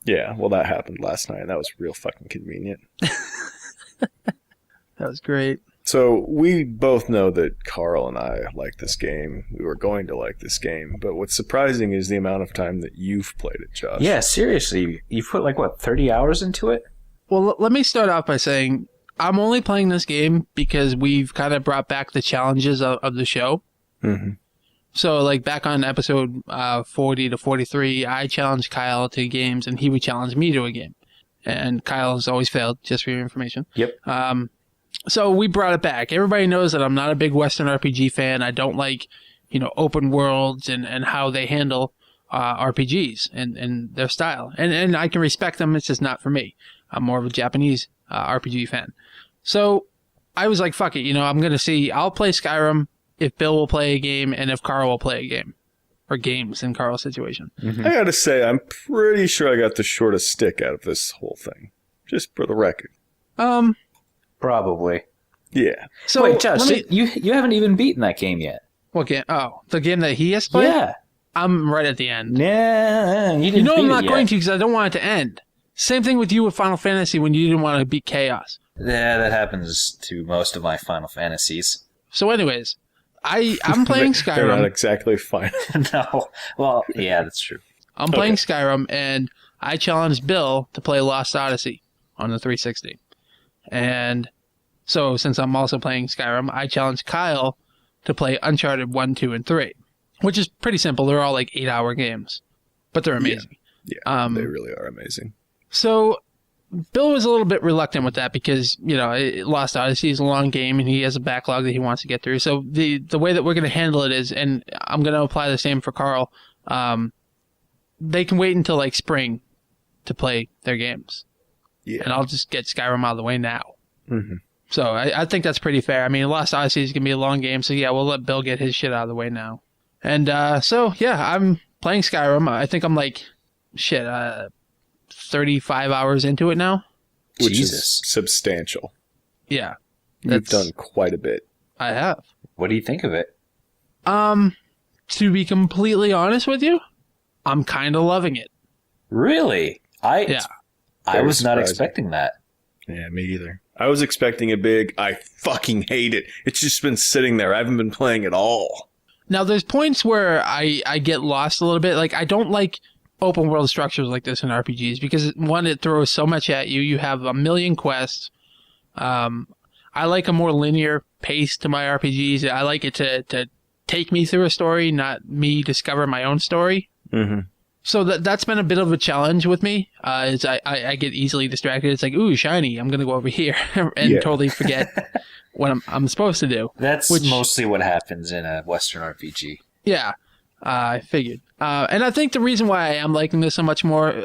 Yeah, well, that happened last night. That was real fucking convenient.
That was great.
So we both know that Carl and I like this game. We were going to like this game, but what's surprising is the amount of time that you've played it, Josh.
Yeah, seriously. You put 30 hours into it?
Well, let me start off by saying I'm only playing this game because we've kind of brought back the challenges of the show.
Mm-hmm.
So, like, back on episode 40 to 43, I challenged Kyle to games, and he would challenge me to a game. And Kyle has always failed, just for your information.
Yep.
So we brought it back. Everybody knows that I'm not a big Western RPG fan. I don't like, open worlds and how they handle RPGs and their style. And I can respect them. It's just not for me. I'm more of a Japanese RPG fan. So I was like, fuck it. I'm going to see. I'll play Skyrim if Bill will play a game and if Carl will play a game. Or games in Carl's situation.
Mm-hmm. I gotta say, I'm pretty sure I got the shortest stick out of this whole thing. Just for the record.
Probably.
Yeah.
So wait, Josh, you haven't even beaten that game yet.
What game? Oh, the game that he has played?
Yeah.
I'm right at the end.
Yeah, you didn't
I'm
beat
not
it
going
yet.
to because I don't want it to end. Same thing with you with Final Fantasy when you didn't want to beat Chaos.
Yeah, that happens to most of my Final Fantasies.
So anyways, I'm playing Skyrim.
They're not exactly fine.
No. Well, yeah, that's true.
I'm playing Skyrim, and I challenged Bill to play Lost Odyssey on the 360. And so, since I'm also playing Skyrim, I challenged Kyle to play Uncharted 1, 2, and 3, which is pretty simple. They're all like 8-hour games, but they're amazing.
Yeah, they really are amazing.
So, Bill was a little bit reluctant with that because, Lost Odyssey is a long game and he has a backlog that he wants to get through. So, the way that we're going to handle it is, and I'm going to apply the same for Carl, they can wait until like spring to play their games.
Yeah.
And I'll just get Skyrim out of the way now.
Mm-hmm.
So I think that's pretty fair. I mean, Lost Odyssey is going to be a long game, so yeah, we'll let Bill get his shit out of the way now. And so, yeah, I'm playing Skyrim. I think I'm 35 hours into it now.
Which
Jesus.
is substantial.
Yeah.
You've done quite a bit.
I have.
What do you think of it?
To be completely honest with you, I'm kind of loving it.
Really? I was not
surprising.
expecting that.
Yeah, me either. I was expecting a big, I fucking hate it. It's just been sitting there. I haven't been playing at all.
Now, there's points where I get lost a little bit. Like, I don't like open world structures like this in RPGs because, one, it throws so much at you. You have a million quests. I like a more linear pace to my RPGs. I like it to take me through a story, not me discover my own story.
Mm-hmm.
So that's been a bit of a challenge with me. Is I get easily distracted. It's like, ooh, shiny. I'm gonna go over here and totally forget what I'm supposed to do.
That's mostly what happens in a Western RPG.
Yeah, I figured. And I think the reason why I am liking this so much more,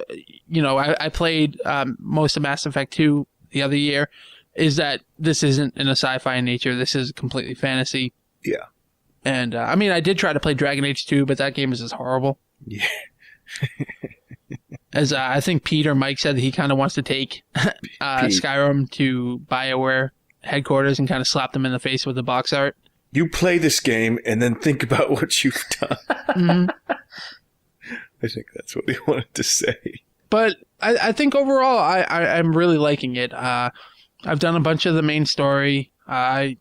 I played most of Mass Effect 2 the other year, is that this isn't in a sci-fi nature. This is completely fantasy.
Yeah.
And I did try to play Dragon Age 2, but that game is just horrible.
Yeah.
As I think Pete or Mike said that he kind of wants to take Skyrim to BioWare headquarters and kind of slap them in the face with the box art.
You play this game and then think about what you've done.
Mm-hmm.
I think that's what he wanted to say.
But I think overall I'm really liking it. I've done a bunch of the main story. I'm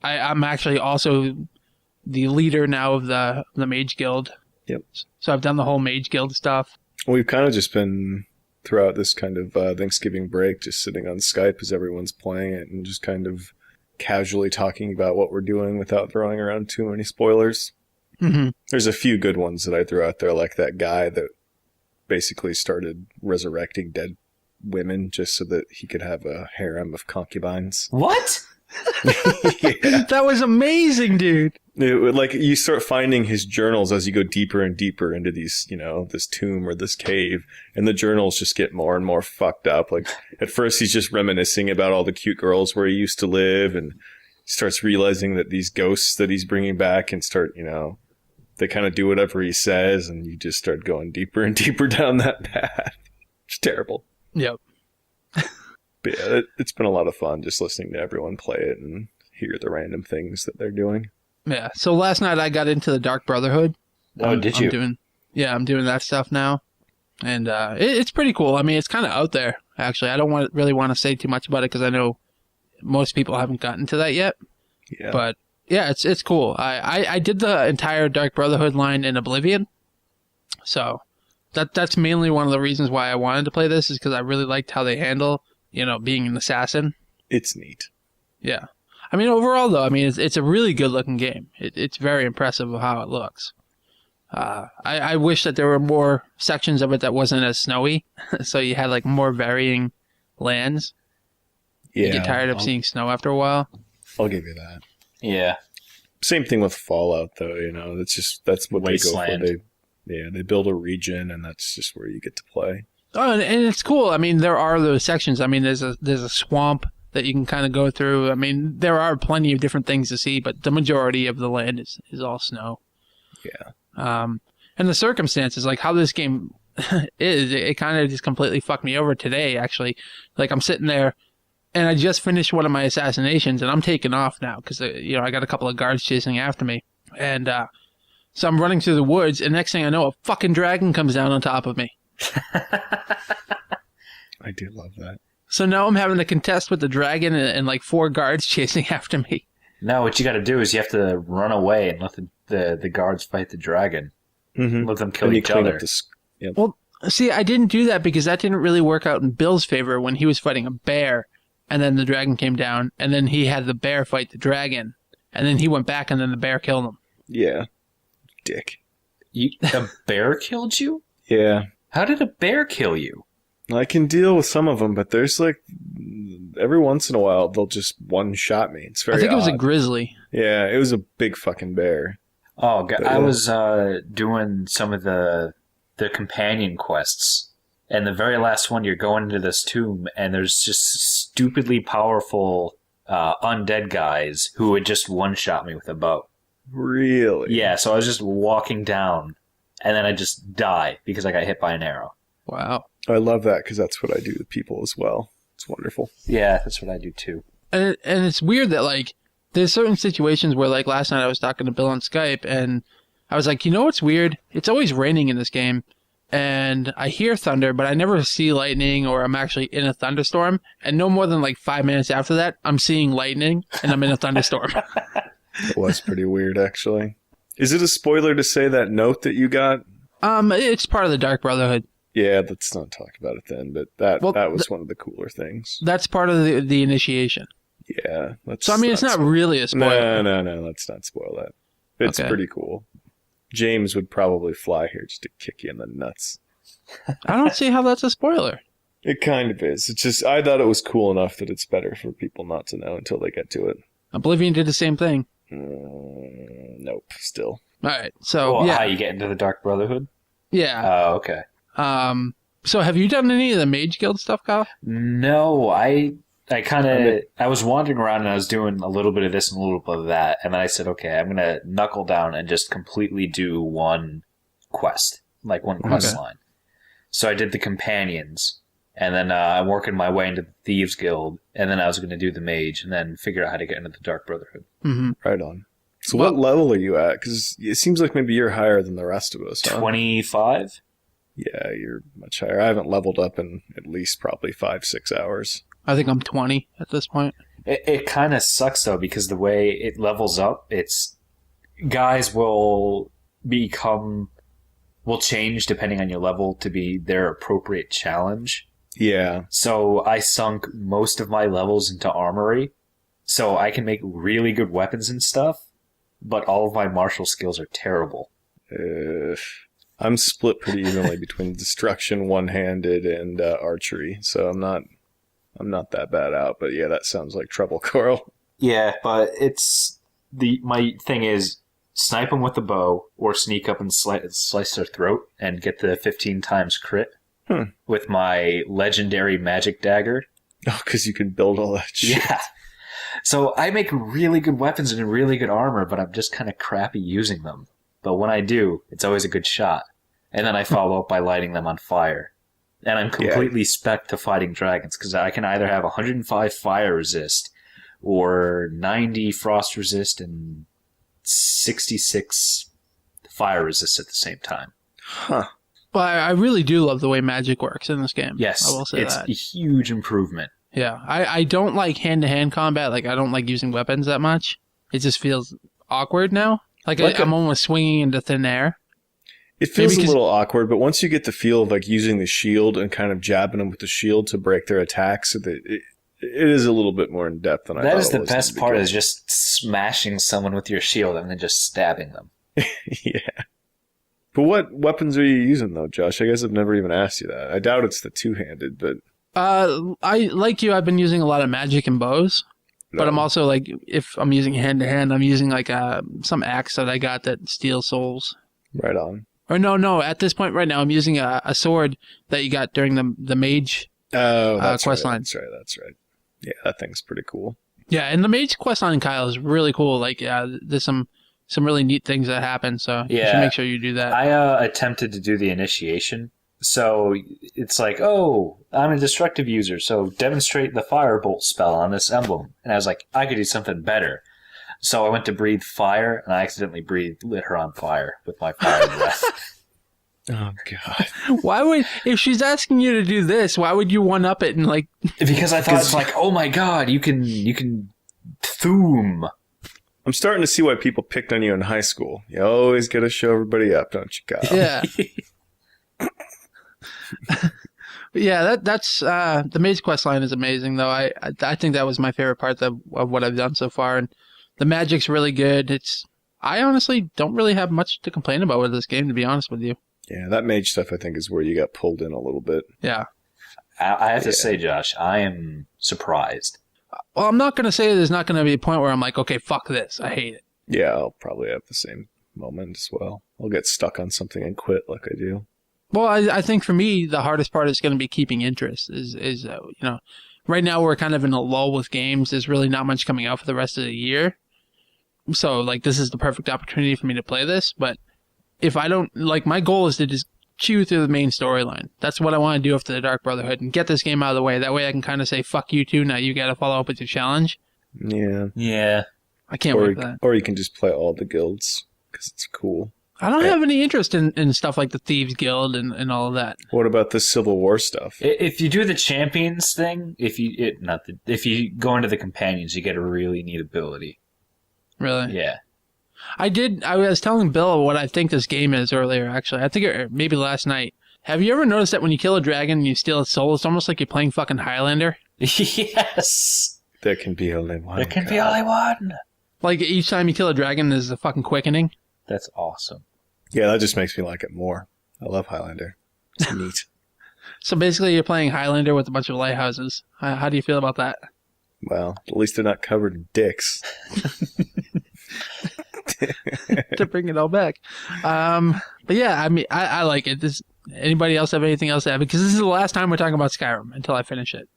actually also the leader now of the Mage Guild.
Yep.
So I've done the whole Mage Guild stuff.
We've kind of just been, throughout this kind of Thanksgiving break, just sitting on Skype as everyone's playing it and just kind of casually talking about what we're doing without throwing around too many spoilers.
Mm-hmm.
There's a few good ones that I threw out there, like that guy that basically started resurrecting dead women just so that he could have a harem of concubines.
What?
Yeah.
That was amazing, dude.
You start finding his journals as you go deeper and deeper into these, this tomb or this cave, and the journals just get more and more fucked up. Like, at first he's just reminiscing about all the cute girls where he used to live, and starts realizing that these ghosts that he's bringing back and start, they kind of do whatever he says, and you just start going deeper and deeper down that path. It's terrible.
Yep.
But yeah, it's been a lot of fun just listening to everyone play it and hear the random things that they're doing.
Yeah. So last night I got into the Dark Brotherhood.
Oh, did you?
I'm doing that stuff now. And it's pretty cool. I mean, it's kind of out there, actually. I don't really want to say too much about it because I know most people haven't gotten to that yet.
Yeah.
But yeah, it's cool. I did the entire Dark Brotherhood line in Oblivion, so that's mainly one of the reasons why I wanted to play this, is because I really liked how they handle, being an assassin.
It's neat.
Yeah. I mean, overall, though, it's a really good-looking game. It's very impressive of how it looks. I wish that there were more sections of it that wasn't as snowy, so you had, like, more varying lands.
Yeah.
You get tired of seeing snow after a while.
I'll give you that.
Yeah.
Same thing with Fallout, though. That's what
Wasteland.
they go for. They build a region, and that's just where you get to play.
Oh, and it's cool. I mean, there are those sections. I mean, there's a swamp that you can kind of go through. I mean, there are plenty of different things to see, but the majority of the land is all snow.
Yeah.
And the circumstances, like how this game is, it kind of just completely fucked me over today, actually. Like, I'm sitting there, and I just finished one of my assassinations, and I'm taking off now because, I got a couple of guards chasing after me. And so I'm running through the woods, and next thing I know, a fucking dragon comes down on top of me.
I do love that.
So now I'm having to contest with the dragon and like 4 guards chasing after me.
No, what you got to do is you have to run away and let the guards fight the dragon.
Mm-hmm.
Let them kill
And you
each
clean
other.
up Yep.
Well, see, I didn't do that because that didn't really work out in Bill's favor when he was fighting a bear, and then the dragon came down, and then he had the bear fight the dragon, and then he went back, and then the bear killed him.
Yeah. Dick.
A bear killed you?
Yeah.
How did a bear kill you?
I can deal with some of them, but there's like every once in a while they'll just one-shot me. It's very
I think it was a
odd.
grizzly.
Yeah, it was a big fucking bear.
Oh,
But,
I
yeah.
was doing some of the companion quests, and the very last one, you're going into this tomb, and there's just stupidly powerful undead guys who would just one-shot me with a bow.
Really?
Yeah, so I was just walking down, and then I just die because I got hit by an arrow.
Wow.
I love that because that's what I do to people as well. It's wonderful.
Yeah, that's what I do too.
And it's weird that, like, there's certain situations where, like, last night I was talking to Bill on Skype, and I was like, what's weird? It's always raining in this game, and I hear thunder, but I never see lightning, or I'm actually in a thunderstorm, and no more than, like, 5 minutes after that, I'm seeing lightning, and I'm in a thunderstorm.
It was pretty weird, actually. Is it a spoiler to say that note that you got?
It's part of the Dark Brotherhood.
Yeah, let's not talk about it then, but that was one of the cooler things.
That's part of the initiation.
Yeah.
So, I mean, it's not really a spoiler.
No, let's not spoil that. It's
Okay.
pretty cool. James would probably fly here just to kick you in the nuts.
I don't see how that's a spoiler.
It kind of is. It's just, I thought it was cool enough that it's better for people not to know until they get to it.
Oblivion did the same thing.
Nope, still.
All right, so,
Well,
yeah.
how you get into the Dark Brotherhood?
Yeah.
Oh, okay.
So have you done any of the Mage Guild stuff, Kyle?
No, I kind of, I was wandering around and I was doing a little bit of this and a little bit of that, and then I said, okay, I'm going to knuckle down and just completely do one quest, like one quest line. So I did the Companions, and then I'm working my way into the Thieves Guild, and then I was going to do the Mage, and then figure out how to get into the Dark Brotherhood.
Mm-hmm.
Right on. So what level are you at? Because it seems like maybe you're higher than the rest of us, huh?
25?
Yeah, you're much higher. I haven't leveled up in at least probably 5-6 hours.
I think I'm 20 at this point.
It kind of sucks, though, because the way it levels up, it's guys will change depending on your level to be their appropriate challenge.
Yeah.
So I sunk most of my levels into armory, so I can make really good weapons and stuff, but all of my martial skills are terrible.
I'm split pretty evenly between destruction, one-handed, and archery, so I'm not that bad out. But yeah, that sounds like trouble, Carl.
Yeah, but my thing is snipe them with the bow or sneak up and slice their throat and get the 15 times crit with my legendary magic dagger.
Oh, because you can build all that shit.
Yeah. So I make really good weapons and really good armor, but I'm just kind of crappy using them. But when I do, it's always a good shot. And then I follow up by lighting them on fire. And I'm completely spec to fighting dragons, because I can either have 105 fire resist, or 90 frost resist, and 66 fire resist at the same time.
Huh.
But I really do love the way magic works in this game.
Yes,
I will say
it's
that.
a huge improvement.
Yeah, I don't like hand-to-hand combat. Like, I don't like using weapons that much. It just feels awkward now. Like I'm almost swinging into thin air.
It feels a little awkward, but once you get the feel of like using the shield and kind of jabbing them with the shield to break their attacks, it is a little bit more in depth than I thought.
That is the best part, is just smashing someone with your shield and then just stabbing them.
Yeah. But what weapons are you using, though, Josh? I guess I've never even asked you that. I doubt it's the two-handed, but...
I've been using a lot of magic and bows. But I'm also, like, if I'm using hand-to-hand, I'm using, like, some axe that I got that steals souls.
Right on.
Or no, at this point right now, I'm using a sword that you got during the mage quest line.
That's right. Yeah, that thing's pretty cool.
Yeah, and the mage quest line, Kyle, is really cool. Like, there's some really neat things that happen, so you should make sure you do that.
I attempted to do the initiation. So it's like, oh, I'm a destructive user, so demonstrate the firebolt spell on this emblem. And I was like, I could do something better. So I went to breathe fire, and I accidentally lit her on fire with my fire breath.
Oh, God.
Why would, if she's asking you to do this, why would you one-up it and, like...
Because I thought it's like, oh my God, you can thoom.
I'm starting to see why people picked on you in high school. You always got to show everybody up, don't you, Kyle?
Yeah. Yeah, that's the Maze Quest line is amazing, though. I think that was my favorite part of what I've done so far, and the magic's really good. I honestly don't really have much to complain about with this game, to be honest with you.
Yeah, that mage stuff, I think, is where you got pulled in a little bit.
Yeah.
I have to say, Josh, I am surprised.
Well, I'm not going to say there's not going to be a point where I'm like, okay, fuck this. I hate it.
Yeah, I'll probably have the same moment as well. I'll get stuck on something and quit like I do.
Well, I think for me, the hardest part is going to be keeping interest. Right now we're kind of in a lull with games. There's really not much coming out for the rest of the year. So, like, this is the perfect opportunity for me to play this. But if I don't, like, my goal is to just chew through the main storyline. That's what I want to do after the Dark Brotherhood and get this game out of the way. That way I can kind of say, fuck you too, now you got to follow up with your challenge.
Yeah.
Yeah.
I can't wait for that.
Or you can just play all the guilds, because it's cool.
I don't have any interest in stuff like the Thieves Guild and all of that.
What about the Civil War stuff?
If you do the champions thing, if you go into the companions, you get a really neat ability.
Really?
Yeah.
I was telling Bill what I think this game is earlier, actually. I think maybe last night. Have you ever noticed that when you kill a dragon and you steal its soul, it's almost like you're playing fucking Highlander?
Yes.
There can be only one.
There can be only one.
Like, each time you kill a dragon, there's a fucking quickening.
That's awesome.
Yeah, that just makes me like it more. I love Highlander. It's neat.
So basically, you're playing Highlander with a bunch of lighthouses. How do you feel about that?
Well, at least they're not covered in dicks.
To bring it all back. But yeah, I mean, I like it. Anybody else have anything else to add? Because this is the last time we're talking about Skyrim until I finish it.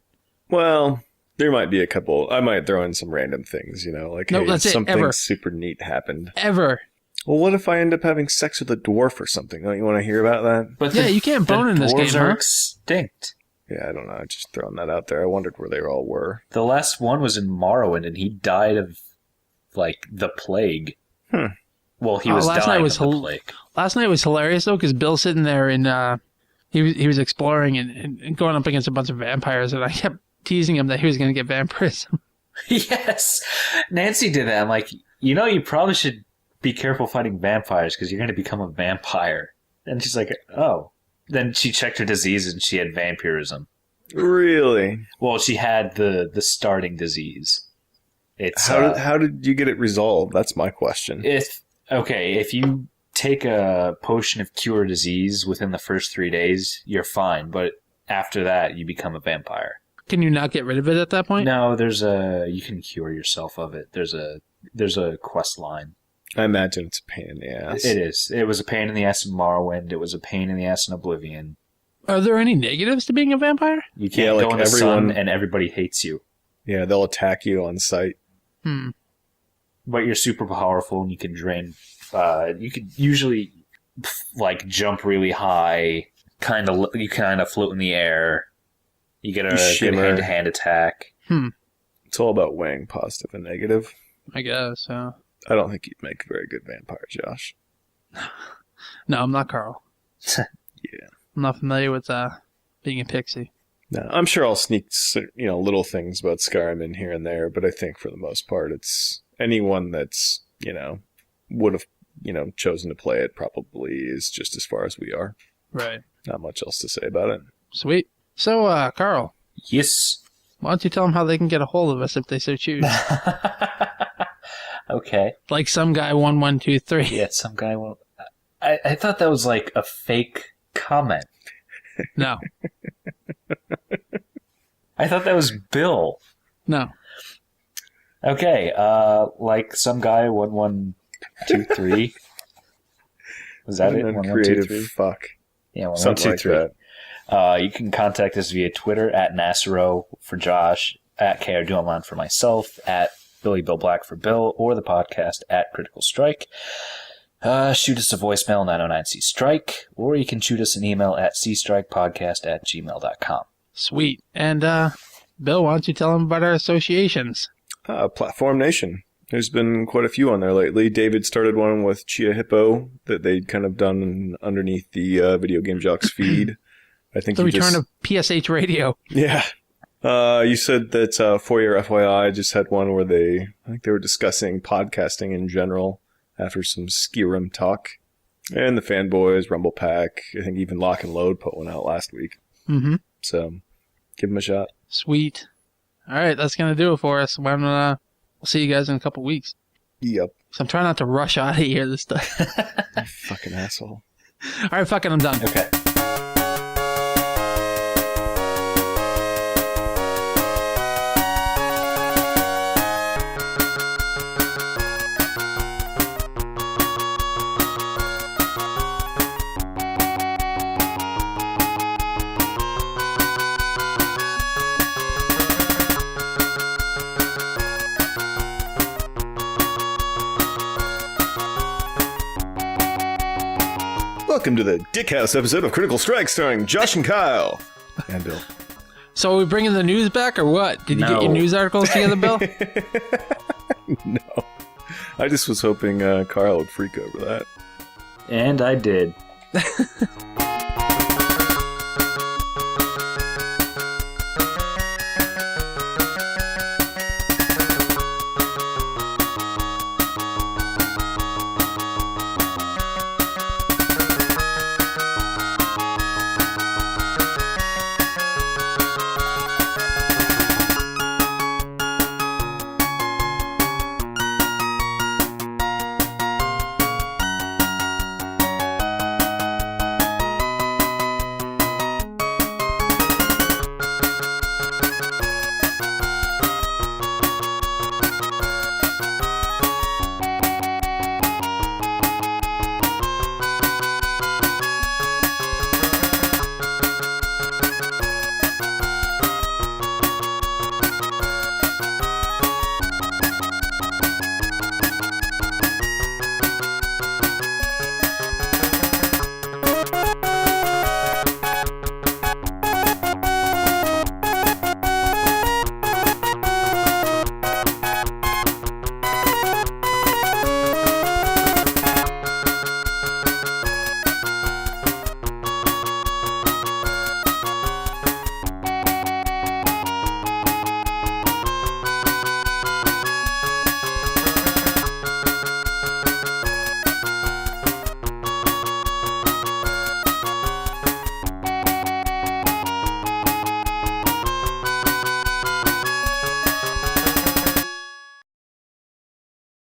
Well, there might be a couple. I might throw in some random things, like,
no,
hey, something super neat happened.
Ever.
Well, what if I end up having sex with a dwarf or something? Don't you want to hear about that?
But
yeah, you can't bone in this game,
dwarves are
huh?
extinct.
Yeah, I don't know. Just throwing that out there. I wondered where they all were.
The last one was in Morrowind, and he died of, like, the plague. Well, he was dying of the plague.
Last night was hilarious, though, because Bill's sitting there and he was exploring and going up against a bunch of vampires, and I kept teasing him that he was going to get vampirism.
Yes. Nancy did that. I'm like, you probably should be careful fighting vampires because you're going to become a vampire. And she's like, oh. Then she checked her disease and she had vampirism.
Really?
Well, she had the starting disease. It's
how did you get it resolved? That's my question.
If you take a potion of cure disease within the first 3 days, you're fine. But after that, you become a vampire.
Can you not get rid of it at that point?
No, you can cure yourself of it. There's a quest line.
I imagine it's a pain in the ass.
It is. It was a pain in the ass in Morrowind. It was a pain in the ass in Oblivion.
Are there any negatives to being a vampire?
You can't go in the sun and everybody hates you.
Yeah, they'll attack you on sight.
But you're super powerful and you can drain. You could usually like jump really high. You kind of float in the air. You get a good hand-to-hand attack.
It's all about weighing positive and negative.
I guess.
I don't think you'd make a very good vampire, Josh.
No, I'm not Carl.
Yeah.
I'm not familiar with being a pixie.
No, I'm sure I'll sneak, little things about Skyrim in here and there, but I think for the most part, it's anyone that's, would have, chosen to play it probably is just as far as we are.
Right.
Not much else to say about it.
Sweet. So, Carl.
Yes.
Why don't you tell them how they can get a hold of us if they so choose?
Okay.
Like some guy 1123.
Yeah, some guy will. I thought that was like a fake comment.
No.
I thought that was Bill.
No.
Okay, like some guy 1123. Was that it? 1123.
Fuck.
Yeah,
Something like
1123.
that.
You can contact us via Twitter at Nasero for Josh, at KRDuonline for myself, at Billy Bill Black for Bill, or the podcast at Critical Strike. Shoot us a voicemail, 909C-STRIKE, or you can shoot us an email at cstrikepodcast@gmail.com.
Sweet. And, Bill, why don't you tell them about our associations?
Platform Nation. There's been quite a few on there lately. David started one with Chia Hippo that they'd kind of done underneath the Video Game Jocks feed. I think
The return of PSH Radio.
Yeah. You said that For Your FYI just had one where I think they were discussing podcasting in general after some Skyrim talk. And the Fanboys, Rumble Pack, I think even Lock and Load put one out last week.
Mm-hmm.
So, give them a shot.
Sweet. All right, that's going to do it for us. We'll see you guys in a couple weeks.
Yep.
So I'm trying not to rush out of here this time.
You fucking asshole.
All right, fucking, I'm done.
Okay.
Welcome to the Dickhouse episode of Critical Strike starring Josh and Kyle. And Bill.
So are we bringing the news back or what? Did you
No.
get your news articles together, Bill?
No. I just was hoping Carl would freak over that.
And I did.